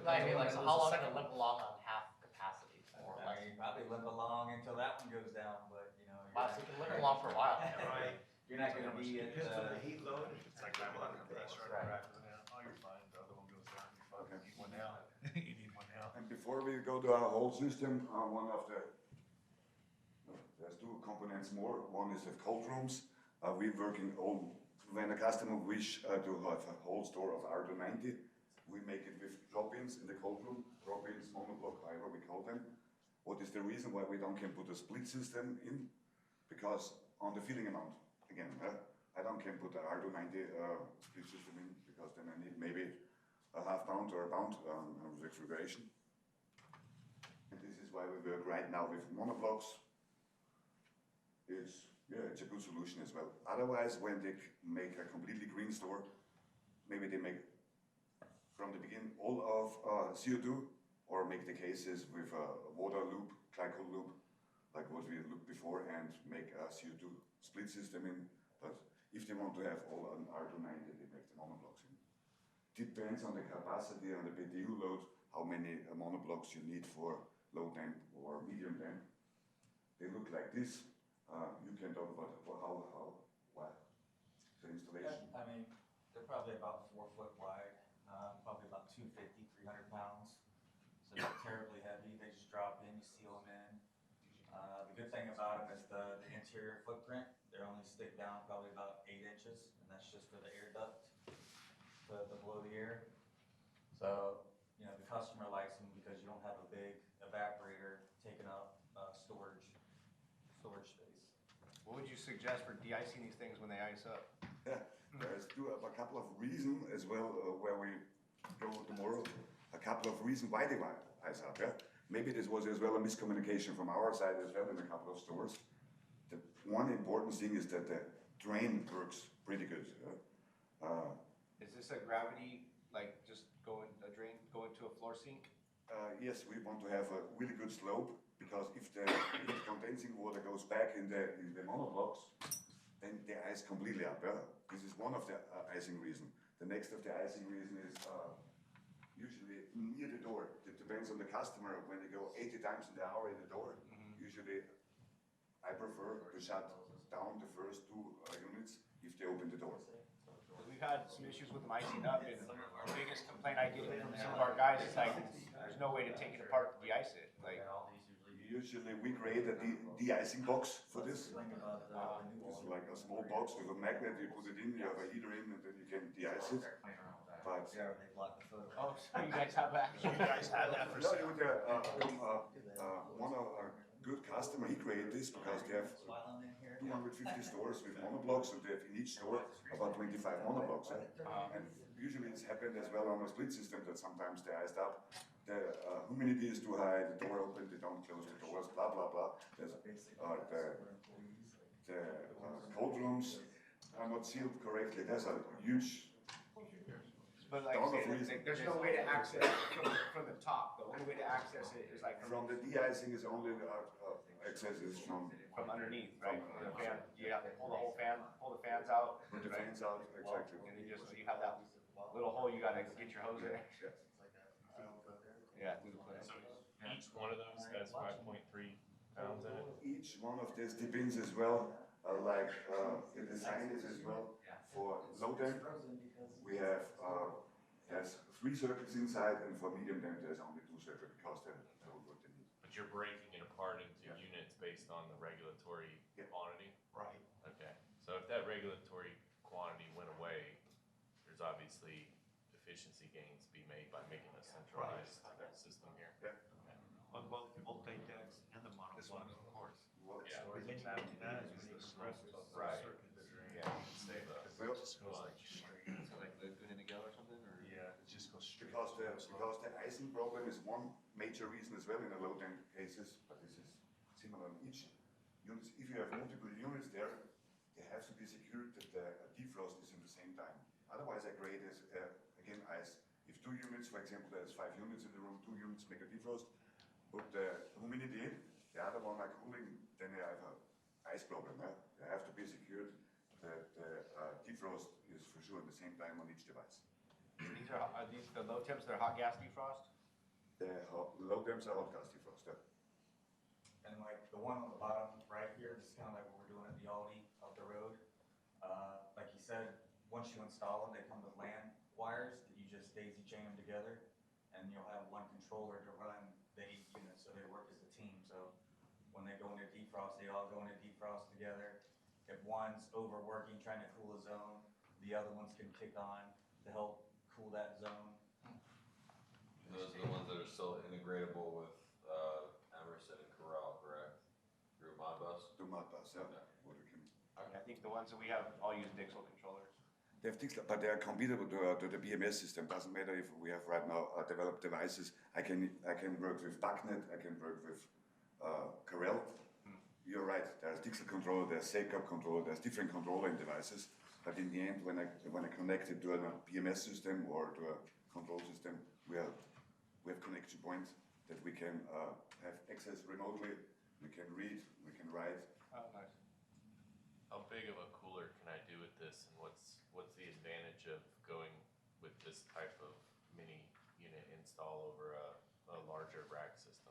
I mean, like, so how long can it limp along on half capacity or I less? mean, probably limp along until that one goes down, but you know. Wow, so you can limp along for a while. Right. You're not gonna be at, Depends on the heat load. It's like having a compressor on the Right. back of the van. Oh, you're fine. The other one goes down. You're fine. Okay. You need one now. You need one now. And before we go to our whole system, one of the there's 2 components more. One is the cold rooms. We're working on when a customer wish to have a whole store of R-290, we make it with drop-ins in the cold room. Drop-ins, monoblock, however we call them. What is the reason why we don't can put a split system in? Because on the filling amount, again, I don't can put an R-290 split system in because then I need maybe a half pound or a pound of refrigeration. And this is why we work right now with monoblocks. It's a good solution as well. Otherwise, when they make a completely green store, maybe they make from the beginning all of CO2 or make the cases with a water loop, glycol loop, like what we looked before, and make a CO2 split system in. But if they want to have all an R-290, they make the monoblocks in. Depends on the capacity and the BTU load, how many monoblocks you need for low temp or medium temp. They look like this. You can talk about why the installation. I mean, they're probably about 4 foot wide, probably about 250, 300 pounds. So not terribly heavy. They just drop in, you seal them in. The good thing about them is the interior footprint. They only stick down probably about 8 inches, and that's just for the air duct to blow the air. So, you know, the customer likes them because you don't have a big evaporator taking up storage space. What would you suggest for de-icing these things when they ice up? Yeah, there's a couple of reasons as well where we go tomorrow. A couple of reasons why they ice up. Yeah, maybe this was as well a miscommunication from our side as well in a couple of stores. The one important thing is that the drain works pretty good. Is this a gravity, like just a drain, go into a floor sink? Yes, we want to have a really good slope because if the condensing water goes back in the monoblocks, then the ice completely up. Yeah? This is one of the icing reason. The next of the icing reason is usually near the door. It depends on the customer. When they go 80 times in the hour in the door, usually I prefer to shut down the first two units if they open the door. We've had some issues with them icing up, and the biggest complaint I get from some of our guys is like, there's no way to take it apart to de-ice it. Like, Usually we create a de-icing box for this. It's like a small box with a magnet, you put it in, you have a heater in, and then you can de-ice it. But oh, so you guys have that? You guys have that for no, sale? one of our good customer, he created this because they have 250 stores with monoblocks, and they have in each store about 25 monoblocks. And usually it's happened as well on a split system that sometimes they iced up. The humidity is too high, the door open, they don't close the doors, blah, blah, blah. The cold rooms are not sealed correctly. There's a huge But like, ton of say, reasons. there's no way to access it from the top. The only way to access it is like From the de-icing is only access is from underneath, right? The fan, you have to pull the whole fan, pull the fans out. the fans out, exactly. And then you have that little hole you gotta get your hose in. Yeah, through the place. So each one of those has 5.3 pounds in it? Each one of these depends as well, the design is as well for low temp. We have, there's 3 circuits inside, and for medium temp there's only 2 circuits because they're what they need. But you're breaking it apart into units based on the regulatory quantity? Right. Okay, so if that regulatory quantity went away, there's obviously efficiency gains to be made by making a centralized system here. Yeah. On both the multi-decks and the monoblocks, of course. Yeah. But then you can do that as many compressors. Right. Yeah. Save a Well, Just goes like straight. Like Laguna Niguel or something, or? Yeah, it just goes straight. because the icing problem is one major reason as well in the low temp cases, but this is similar in each unit. If you have multiple units there, they have to be secured that the defrost is in the same time. Otherwise, I create is again ice. If 2 units, for example, there's 5 units in the room, 2 units make a defrost, put the humidity in, the other one are cooling, then I have an ice problem. They have to be secured that the defrost is for sure at the same time on each device. These are these the low temps, they're hot gas defrost? The low temps are hot gas defrost. And like the one on the bottom right here, this is kind of like what we're doing at the Aldi up the road. Like you said, once you install them, they come with LAN wires that you just daisy chain them together, and you'll have one controller to run the 8 units, so they work as a team. So when they go into defrost, they all go into defrost together. If one's overworking, trying to cool a zone, the other ones can kick on to help cool that zone. Those are the ones that are still integratable with Emerson and Corral, correct? Through Modbus? To Modbus, yeah. Okay. What we can. I think the ones that we have all use Dixel controllers. They have things, but they are compatible to the BMS system. Doesn't matter if we have right now developed devices. I can work with BACnet. I can work with Corel. You're right. There's Dixel controller. There's SACOP controller. There's different controlling devices. But in the end, when I connect it to a BMS system or to a control system, we have connection points that we can have access remotely. We can read. We can write. Oh, nice. How big of a cooler can I do with this, and what's the advantage of going with this type of mini unit install over a larger rack system?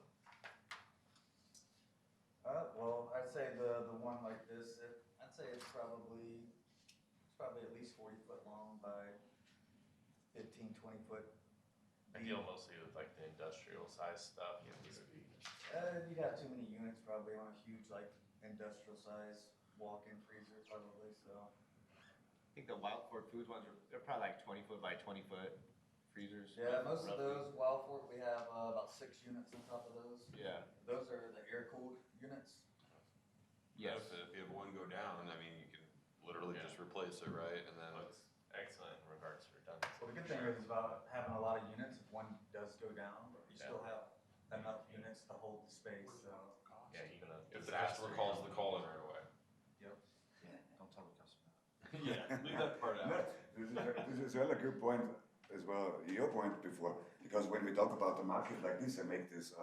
Well, I'd say the one like this, I'd say it's probably at least 40 foot long by 15, 20 foot. I deal mostly with like the industrial size stuff. You'd have too many units probably on a huge like industrial size walk-in freezer probably, so. I think the Wild Fork Foods ones they're probably like 20 foot by 20 foot freezers. Yeah, most of roughly. those, Wild Fork, we have about 6 units on top of those. Yeah. Those are the air-cooled units. Yes. If you have one go down, I mean, you can literally just replace it, right? And then Looks excellent in regards to redundancy. Well, the good thing is about having a lot of units, if one does go down, you still have enough units to hold the space, so. Yeah, even a if the customer calls the call in right away. Yep. Don't tell the customer. Yeah, leave that part No, out. this is a really good point as well, your point before, because when we talk about the market like this, I make this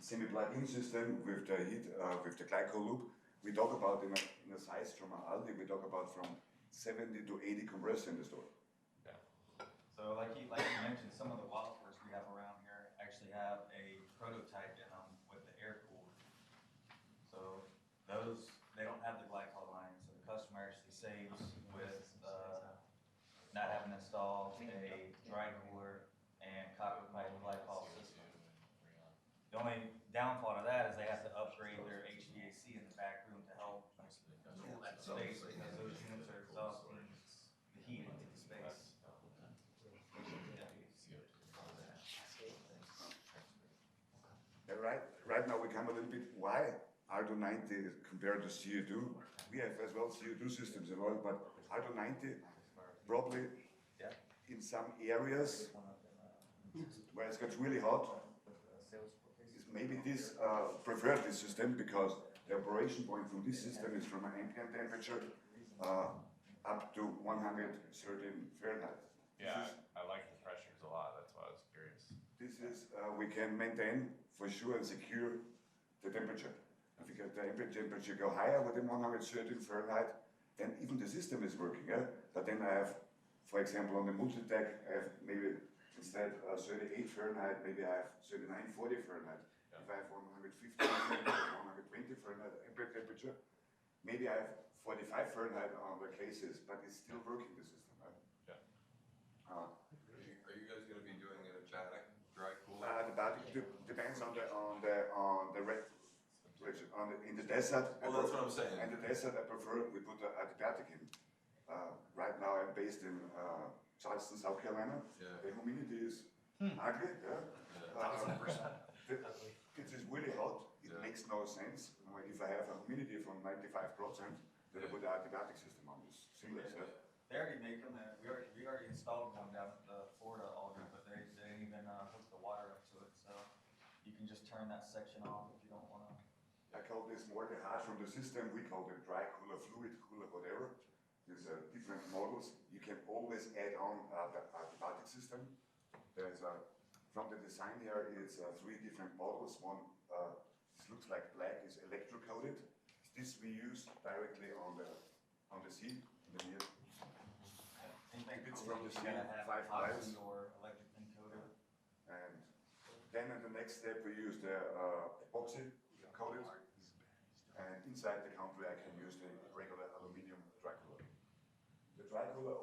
semi-plug-in system with the heat, with the glycol loop. We talk about in a size from an Aldi, we about from 70 to 80 compressors in the store. So like you mentioned, some of the wildfires we have around here actually have a prototype in them with the air cooled. So those, they don't have the glycol line, so the customer actually saves with, not having to install a dry cooler and copper pipe glycol system. The only downfall to that is they have to upgrade their HVAC in the back room to help space, because those units are exhausting the heat into the space. Right now we come a little bit, why R-290 compared to CO2? We have as well CO2 systems and all, but R-290 probably in some areas where it gets really hot, is maybe this preferred this system, because the operation point from this system is from an ambient temperature up to 113 Fahrenheit. Yeah, I like the pressures a lot, that's why I was curious. This is, we can maintain for sure and secure the temperature. If you get the ambient temperature go higher within 113 Fahrenheit, then even the system is working. But then I have, for example, on the multi-tech, I have maybe instead 38 Fahrenheit, maybe I have 39, 40 Fahrenheit. If I have 150, 120 Fahrenheit ambient temperature, maybe I have 45 Fahrenheit on the cases, but it's still working, the system. Are you guys gonna be doing an adiabatic dry cooler? Depends on in the desert. Well, that's what I'm saying. In the desert, I prefer we put a adiabatic in. Right now, I'm based in Charleston, South Carolina. Yeah. The humidity is ugly. It is really hot. It makes no sense. If I have a humidity from 95%, then I put an adiabatic system on this. Seamless. They already make them, we already installed one down at the Florida Alder, but they didn't even hook the water up to it, so you can just turn that section off if you don't wanna. I call this more the heart from the system. We call it dry cooler, fluid cooler, whatever. There's different models. You can always add on the adiabatic system. There's from the design here is 3 different models. One, this looks like black, is electrocoated. This we use directly on the seat. It's from the sea, 5 miles. Or electric encoder. And then in the next step we use the epoxy coated. And inside the country I can use the regular aluminum dry cooler. The dry cooler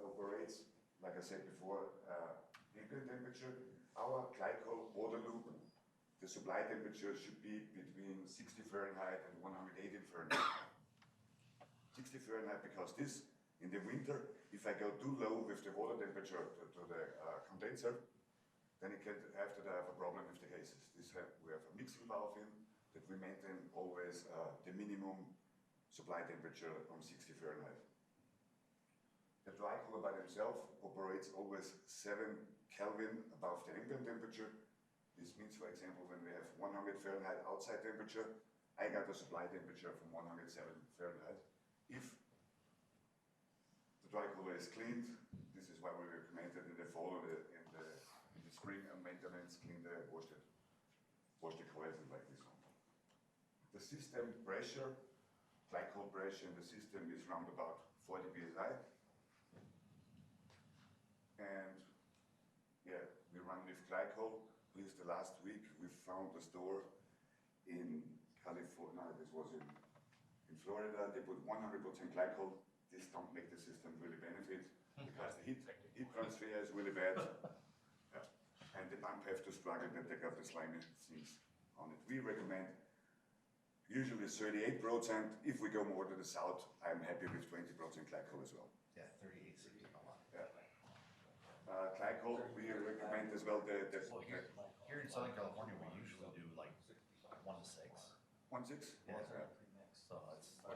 operates, like I said before, ambient temperature. Our glycol water loop, the supply temperature should be between 60 Fahrenheit and 118 Fahrenheit. 60 Fahrenheit because this, in the winter, if I go too low with the water temperature to the condenser, then it can have a problem with the cases. We have a mixing valve in that we maintain always the minimum supply temperature on 60 Fahrenheit. The dry cooler by themselves operates always 7 Kelvin above the ambient temperature. This means, for example, when we have 100 Fahrenheit outside temperature, I got the supply temperature from 107 Fahrenheit. If the dry cooler is cleaned, this is why we recommend it in the fall or in the spring and maintenance, wash the coils and like this one. The system pressure, glycol pressure in the system is around about 40 psi. And yeah, we run with glycol. This the last week we found a store in California, this was in Florida, they put 100% glycol. This don't make the system really benefit because the heat transfer is really bad. And the pump have to struggle and take out the slimy things on it. We recommend usually 38%. If we go more to the south, I'm happy with 20% glycol as well. Yeah, 38 seems like a lot. Glycol, we recommend as well Well, here in Southern California, we usually do like 1 to 6. 1.6? Yeah. Pre-mix. So that's 5%.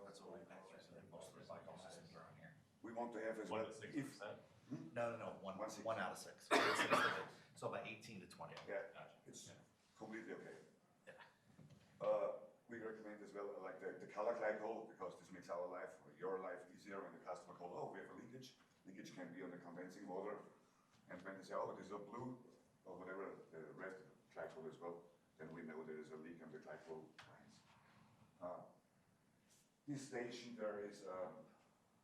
that's what we make most of the glycol systems around here. We want to have as well. 1 to 6%? No, one 1 6. out of 6. So about 18 to 20. Yeah, Gotcha. it's completely okay. Yeah. We recommend as well like the color glycol because this makes our life or your life easier when the customer calls, oh, we have a leakage. Leakage can be on the condensing water. And when they say, oh, this is a blue or whatever, the red glycol as well, then we know there is a leak on the glycol lines. This station, there is,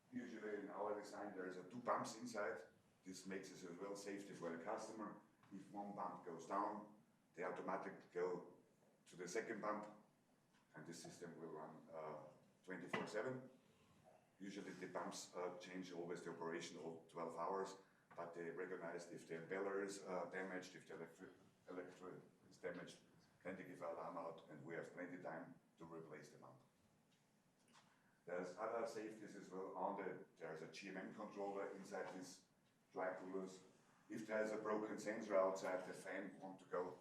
usually in our design, there is 2 pumps inside. This makes it as well safety for the customer. If one pump goes down, they automatically go to the second pump, and the system will run 24/7. Usually the pumps change always the operation all 12 hours, but they recognize if the impeller is damaged, if the electric is damaged, then they give alarm out, and we have plenty time to replace the pump. There's other safeties as well there's a GMM controller inside these dry coolers. If there's a broken sensor outside, the fan wants to go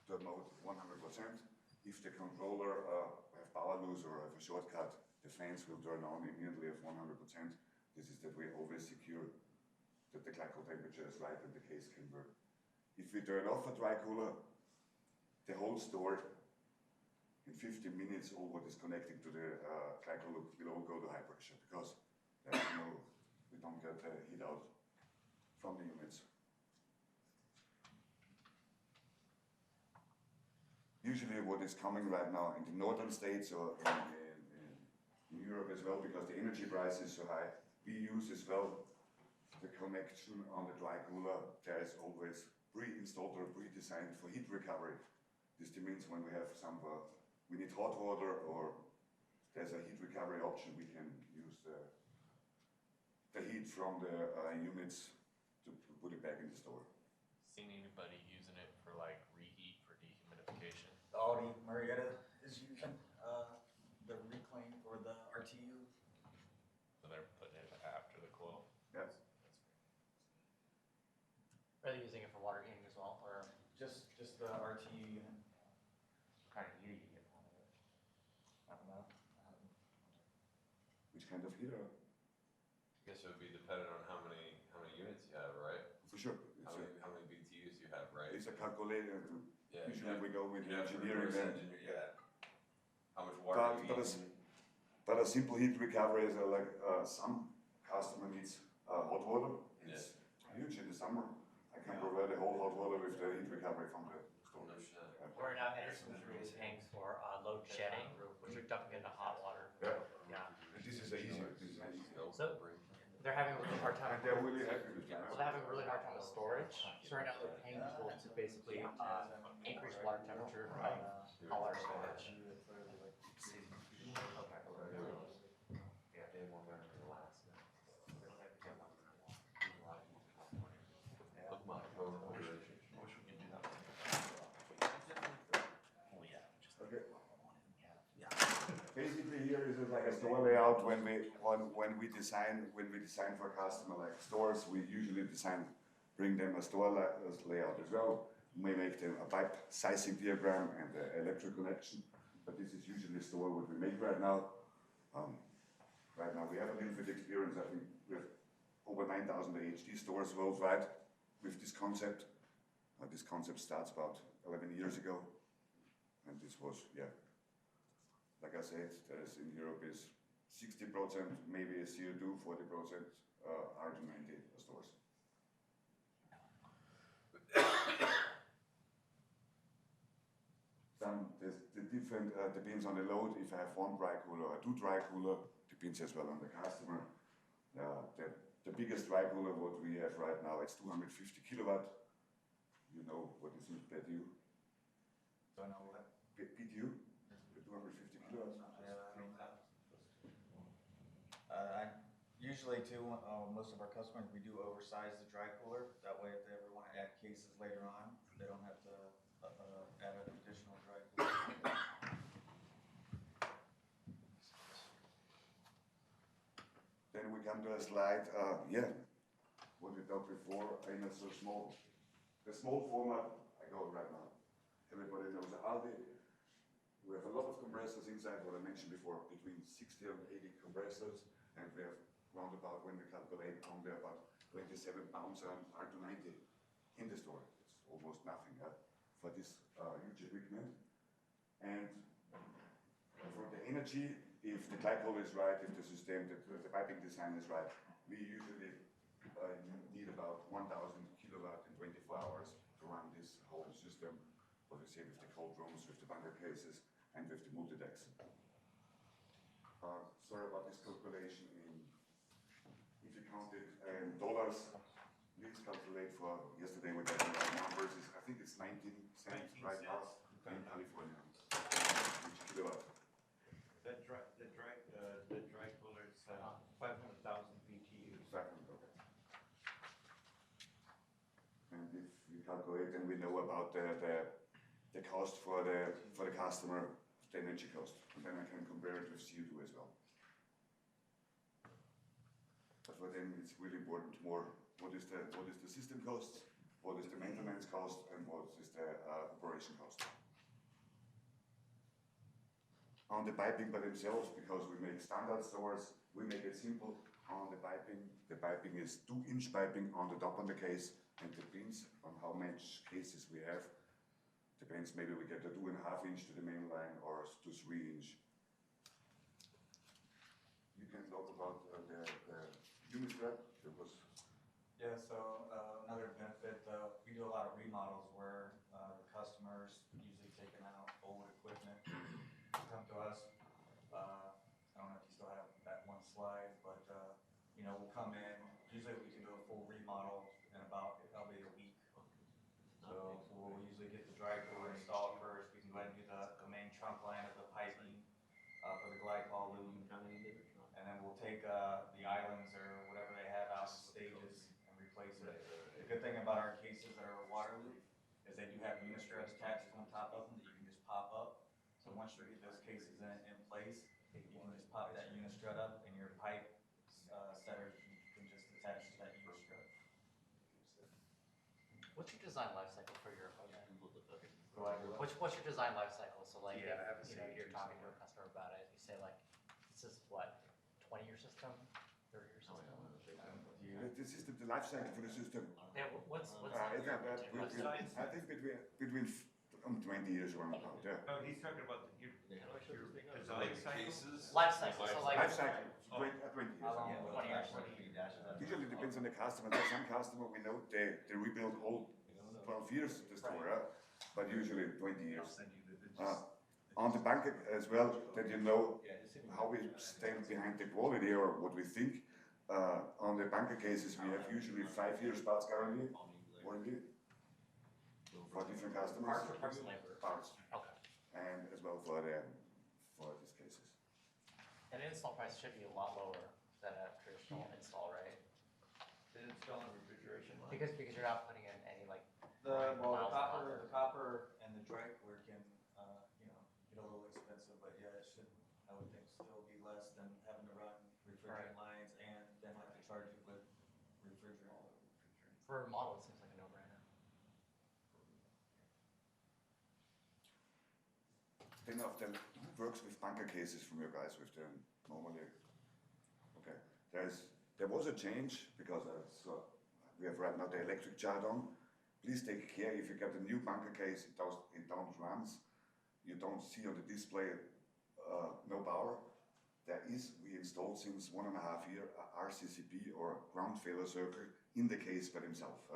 to mode 100%. If the controller have power loss or have a shortcut, the fans will turn on immediately at 100%. This is that we always secure that the glycol temperature is right and the case can work. If we turn off a dry cooler, the whole store in 15 minutes, all what is connecting to the glycol will all go to high pressure because we don't get the heat out from the units. Usually what is coming right now in the northern states or in Europe as well, because the energy price is so high, we use as well the connection on the dry cooler. There is always pre-installed or pre-designed for heat recovery. This means when we have we need hot water or there's a heat recovery option, we can use the heat from the units to put it back in the store. Seen anybody using it for like reheat for dehumidification? Audi Marietta is using the reclaim or the RTU. So they're putting it after the coil? Yes. Are they using it for water heating as well, or Just the RTU unit. what kind of heat do you get out of it? I don't know. Which kind of heater? I guess it would be dependent on how many units you have, right? For sure. How many BTUs you have, right? It's a calculator. Yeah, Usually we go with the you have to engineering reverse then. engineer, yeah. How much water you eat. But a simple heat recovery is like some customer needs hot water. It's huge in the summer. I can provide the whole hot water with the heat recovery from the store. No shit. Or now Edison is paying for load shedding, which are dumping into hot water. Yeah. Yeah. And this is easy. So they're having a really hard time. And they're really happy with it. Well, they're having a really hard time with storage. So right now they're paying people to basically increase water temperature by hot water storage. Okay. Basically here is like a store layout when we design for a customer like stores, we usually bring them a store layout as well. We make them a pipe sizing diagram and the electric connection, but this is usually a store what we make right now. Right now we have a little bit experience. I think we have over 9,000 AHT stores worldwide with this concept. This concept starts about 11 years ago, and this was, like I said, there's in Europe is 60%, maybe CO2, 40% R-290 stores. The different depends on the load. If I have one dry cooler or two dry cooler, depends as well on the customer. The biggest dry cooler what we have right now, it's 250 kilowatt. You know what is in PTU? Don't know what. PTU? 250 kilowatts. Usually too, most of our customers, we do oversize the dry cooler. That way if they ever want to add cases later on, they don't have to add an additional dry cooler. Then we come to a slide, what we done before, in a so small, the small format, I go right now. Everybody knows Aldi. We have a lot of compressors inside, what I mentioned before, between 60 and 80 compressors, and we have round about, when we calculate, only about 27 pounds on R-290 in the store. It's almost nothing for this huge equipment. And for the energy, if the glycol is right, if the system, the piping design is right, we usually need about 1,000 kilowatt in 24 hours to run this whole system, what we say with the cold rooms, with the bunker cases, and with the multi-decks. sorry about this calculation if you count it in dollars, please calculate for yesterday we got the right numbers, I think it's 19 cents right now in California, each kilowatt. The dry cooler is 500,000 BTUs. Okay. And if we calculate, then we know about the cost for the customer, the energy cost, and then I can compare it with CO2 as well. But for them, it's really important more. What is the system cost? What is the maintenance cost? And what is the operation cost? On the piping by themselves, because we make standard stores, we make it simple. On the piping is 2-inch piping on the top on the case, and depends on how much cases we have. Depends, maybe we get a 2.5-inch to the main line or to 3-inch. You can talk about the unit strap. Yeah, so another benefit, we do a lot of remodels where the customers usually taking out old equipment, come to us. I don't know if you still have that one slide, but you know, we'll come in, usually we can do a full remodel in about probably a week. So we'll usually get the dry cooler installed first. We can go ahead and do the main trunk line of the piping for the glycol loom. And then we'll take the islands or whatever they have out in stages and replace it. The good thing about our cases that are water loop is they do have unit struts attached on top of them that you can just pop up. So once you get those cases in place, you can just pop that unit strut up and your pipe setter can just attach to that unit strut. What's your design life cycle for your equipment? Go ahead. What's your design life cycle? So like, Yeah, I have a you know, safety you're talking to a somewhere. customer about it, you say like, this is what, 20-year system, 30-year system? The system, the life cycle for the system. Yeah, what's I think between 20 years or about, yeah. Oh, he's talking about your design Like cycle? cases. life cycle, so like. Life cycle, 20 years. How long? 20 years. Usually depends on the customer. There's some customer we know they rebuild all 12 years the store, but usually 20 years. On the bank as well, that you know how we stand behind the quality or what we think. On the banker cases, we have usually 5 years parts warranty for different customers. Parts and labor. Parts. Okay. And as well for these cases. And install price should be a lot lower than a traditional install, right? Then installing refrigeration line? Because you're not putting in any like. The miles on the copper and the dry cooler can, you know, get a little expensive, but yeah, it should, I would think, still be less than having to run refrigerant lines and then have to charge it with refrigerant. For a model, it seems like a no-brainer. Then after who works with bunker cases from your guys with them normally? Okay, there was a change because we have right now the electric chart on. Please take care if you get a new bunker case, it don't runs. You don't see on the display no power. We installed since 1.5 years a RCCP or ground failure circuit in the case by themselves.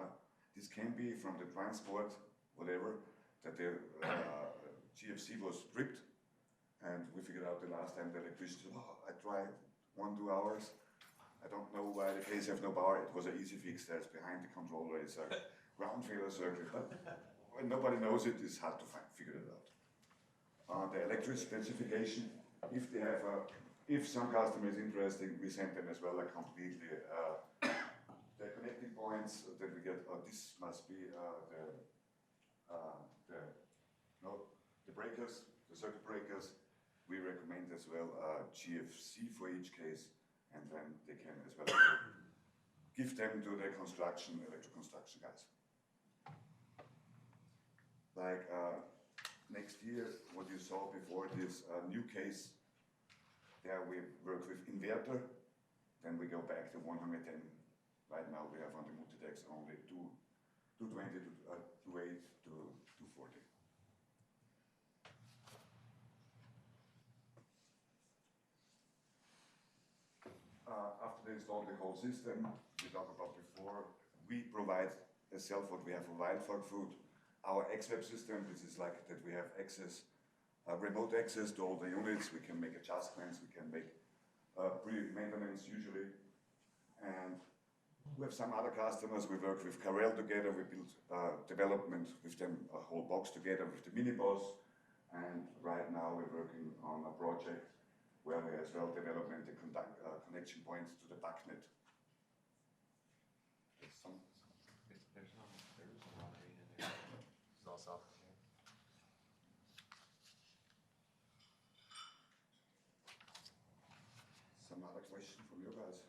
This can be from the transport, whatever, that the GFC was stripped, and we figured out the last time the electrician said, oh, I tried 1-2 hours. I don't know why the case have no power. It was an easy fix. There's behind the controller is a ground failure circuit, but when nobody knows it, it's hard to figure it out. The electric specification, if they have if some customer is interested, we send them as well a completely the connecting points that we get. This must be the breakers, the circuit breakers. We recommend as well GFC for each case, and then they can as well give them to the electrical construction guys. Like next year, what you saw before this new case, there we work with inverter, then we go back to 110. Right now we have on the multi-decks only 220 to 28 to 240. After they install the whole system, we talked about before, we provide a self what we have for wild fog food. Our XWeb system, this is like that we have access, remote access to all the units. We can make adjustments, we can make pre-maintenance usually. And we have some other customers. We work with Carrel together. We build development with them, a whole box together with the mini boss. And right now we're working on a project where we as well development the connection points to the ductnet. It's all soft. Some other question from you guys?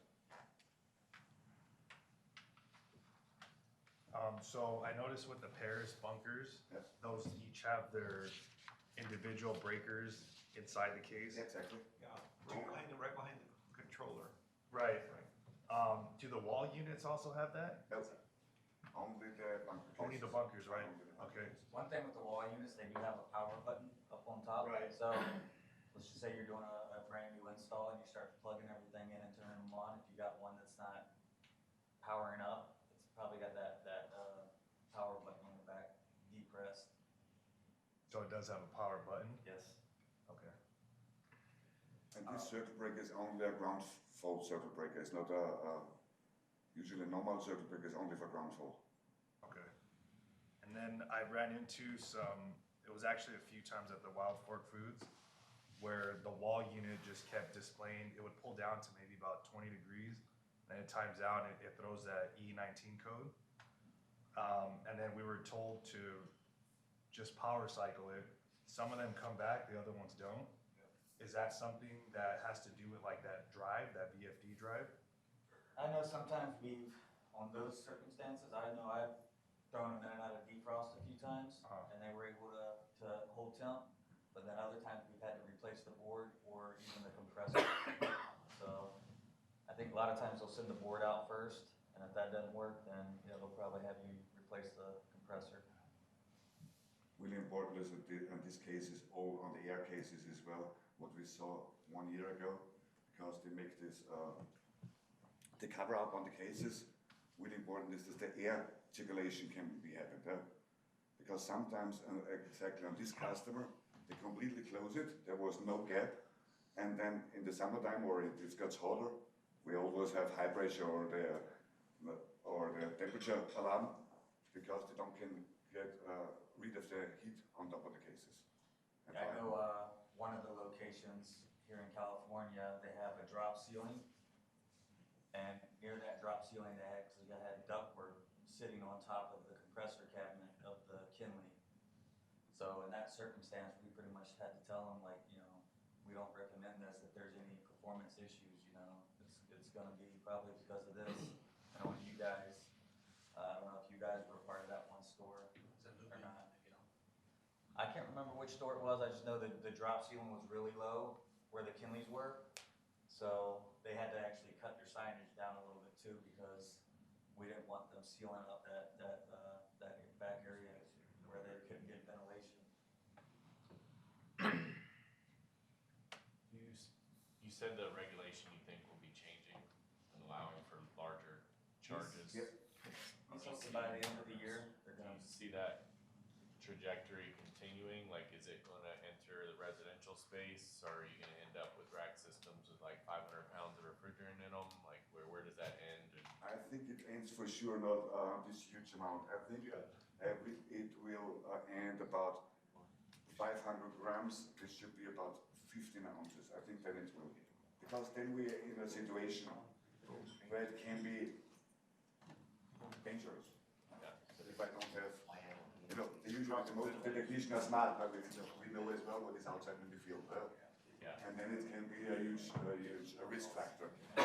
So I noticed with the Paris bunkers, Yes. those each have their individual breakers inside the case. Exactly. Yeah, right behind the controller. Right. Do the wall units also have that? That's only the bunker. Only the cases. bunkers, right? Only the bunker Okay. cases. One thing with the wall units, they do have a power button up on top. Right. So, let's just say you're doing a brand new install and you start plugging everything in and turning them on. If you got one that's not powering up, it's probably got that power button on the back depressed. So it does have a power button? Yes. Okay. And this circuit breaker is only a ground fault circuit breaker. It's not a usually normal circuit breaker is only for ground fault. Okay. And then I ran into it was actually a few times at the Wild Fork Foods where the wall unit just kept displaying, it would pull down to maybe about 20 degrees, then it times out and it throws that E19 code. And then we were told to just power cycle it. Some of them come back, the other ones don't. Is that something that has to do with like that drive, that VFD drive? I know sometimes on those circumstances, I know I've thrown them in and out of defrost a few times, and they were able to hold temp, but then other times we've had to replace the board or even the compressor. So, I think a lot of times they'll send the board out first, and if that doesn't work, then, they'll probably have you replace the compressor. Really important is that in this case is all on the air cases as well, what we saw 1 year ago, because they make this, the cover up on the cases. Really important is that the air circulation can be happened there. Because sometimes, exactly on this customer, they completely close it, there was no gap, and then in the summertime or it gets hotter, we always have high pressure or the temperature alarm, because they don't can get rid of the heat on top of the cases. And I know, one of the locations here in California, they have a drop ceiling. And near that drop ceiling, they actually had ductwork sitting on top of the compressor cabinet of the Kinley. So in that circumstance, we pretty much had to tell them, like, we don't recommend this if there's any performance issues, it's gonna be probably because of this. I know you guys, I don't know if you guys were a part of that one store or not. I can't remember which store it was, I just know that the drop ceiling was really low where the Kinleys were. So they had to actually cut their signage down a little bit too, because we didn't want them sealing up that back area where they couldn't get ventilation. You said the regulation you think will be changing and allowing for larger charges. Yep. Hopefully by the end of the year, they're Do gonna. you see that trajectory continuing? Like, is it gonna enter the residential space? Or are you gonna end up with rack systems with like 500 pounds of refrigerant in them? Like, where does that end? And I think it ends for sure not this huge amount. I think it will end about 500 grams. This should be about 15 ounces. I think then it will be. Because then we are in a situation where it can be dangerous. yeah. But if I don't have, usually most of the technicians are smart, but we know as well what is outside in the field. Yeah. And then it can be a huge risk factor. I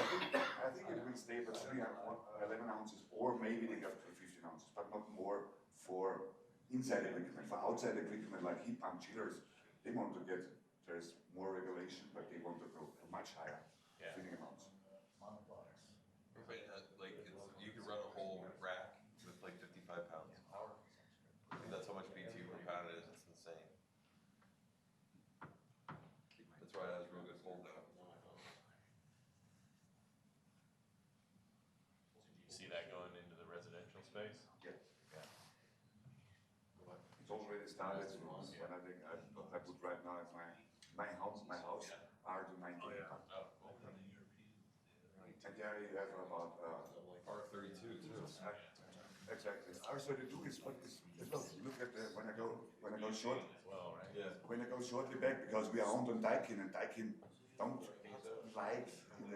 think it will stay at 11 ounces, or maybe they have to 15 ounces, but not more for inside equipment. For outside equipment like heat pump chillers, they want to get, there's more regulation, but they want to go much higher Yeah. filling amounts. But, you could run a whole rack with like 55 pounds. I mean, that's how much BTU per pound it is, it's insane. That's why it has real good hold out. Do you see that going into the residential space? Yeah. Yeah. It's already started, but I think I put right now at my house, R-290. Oh, cool. there you have about, R32 too. exactly. R-32 is what is, well, look at the, when I go short, Well, right? Yeah. when I go shortly back, because we are owned on Daikin, and Daikin don't like in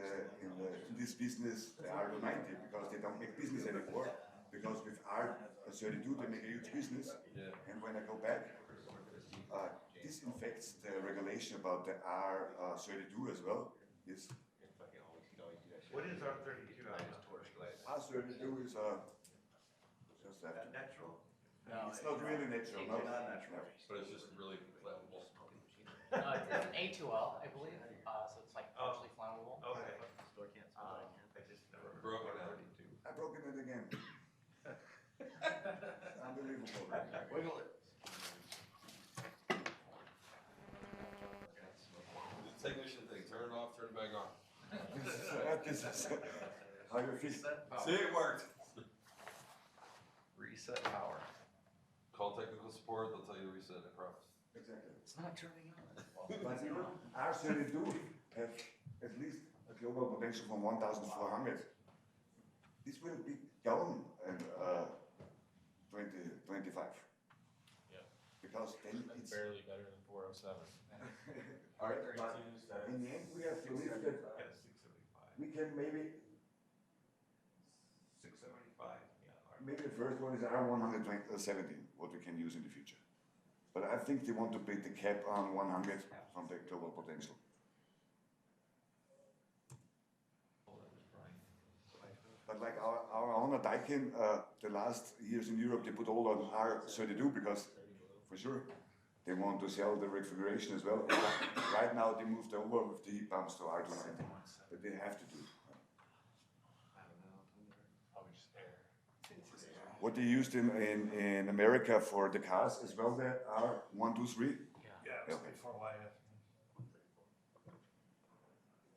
this business the R-290, because they don't make business anymore. Because with R-32 they make a huge business. Yeah. And when I go back, this infects the regulation about the R-32 as well. Is What is R-32? R-32 is just that. Natural? It's not really natural, no. Not natural. But it's just really flammable. It's an A2L, I believe, so it's like partially flammable. Okay. I just never broken out. I've broken it again. Unbelievable. Wiggle it. The technician thing, turn it off, turn it back on. This is how you feel. See, it worked. Reset power. Call technical support, they'll tell you to reset it, promise. Exactly. It's not turning on. But even R-32 have at least a global potential from 1,400. This will be gone in 2025. Yeah. Because then That's it's, barely better than 407. but in the end we have to live that Yeah, 675. we can maybe 675, yeah. maybe the first one is R-117, what we can use in the future. But I think they want to put the cap on 100 from the global potential. But like our owner Daikin, the last years in Europe, they put all on R-32 because, for sure, they want to sell the refrigeration as well. Right now they moved over with the heat pumps to R-290, but they have to do it. Probably just air. What they used in America for the cars as well, the R-123,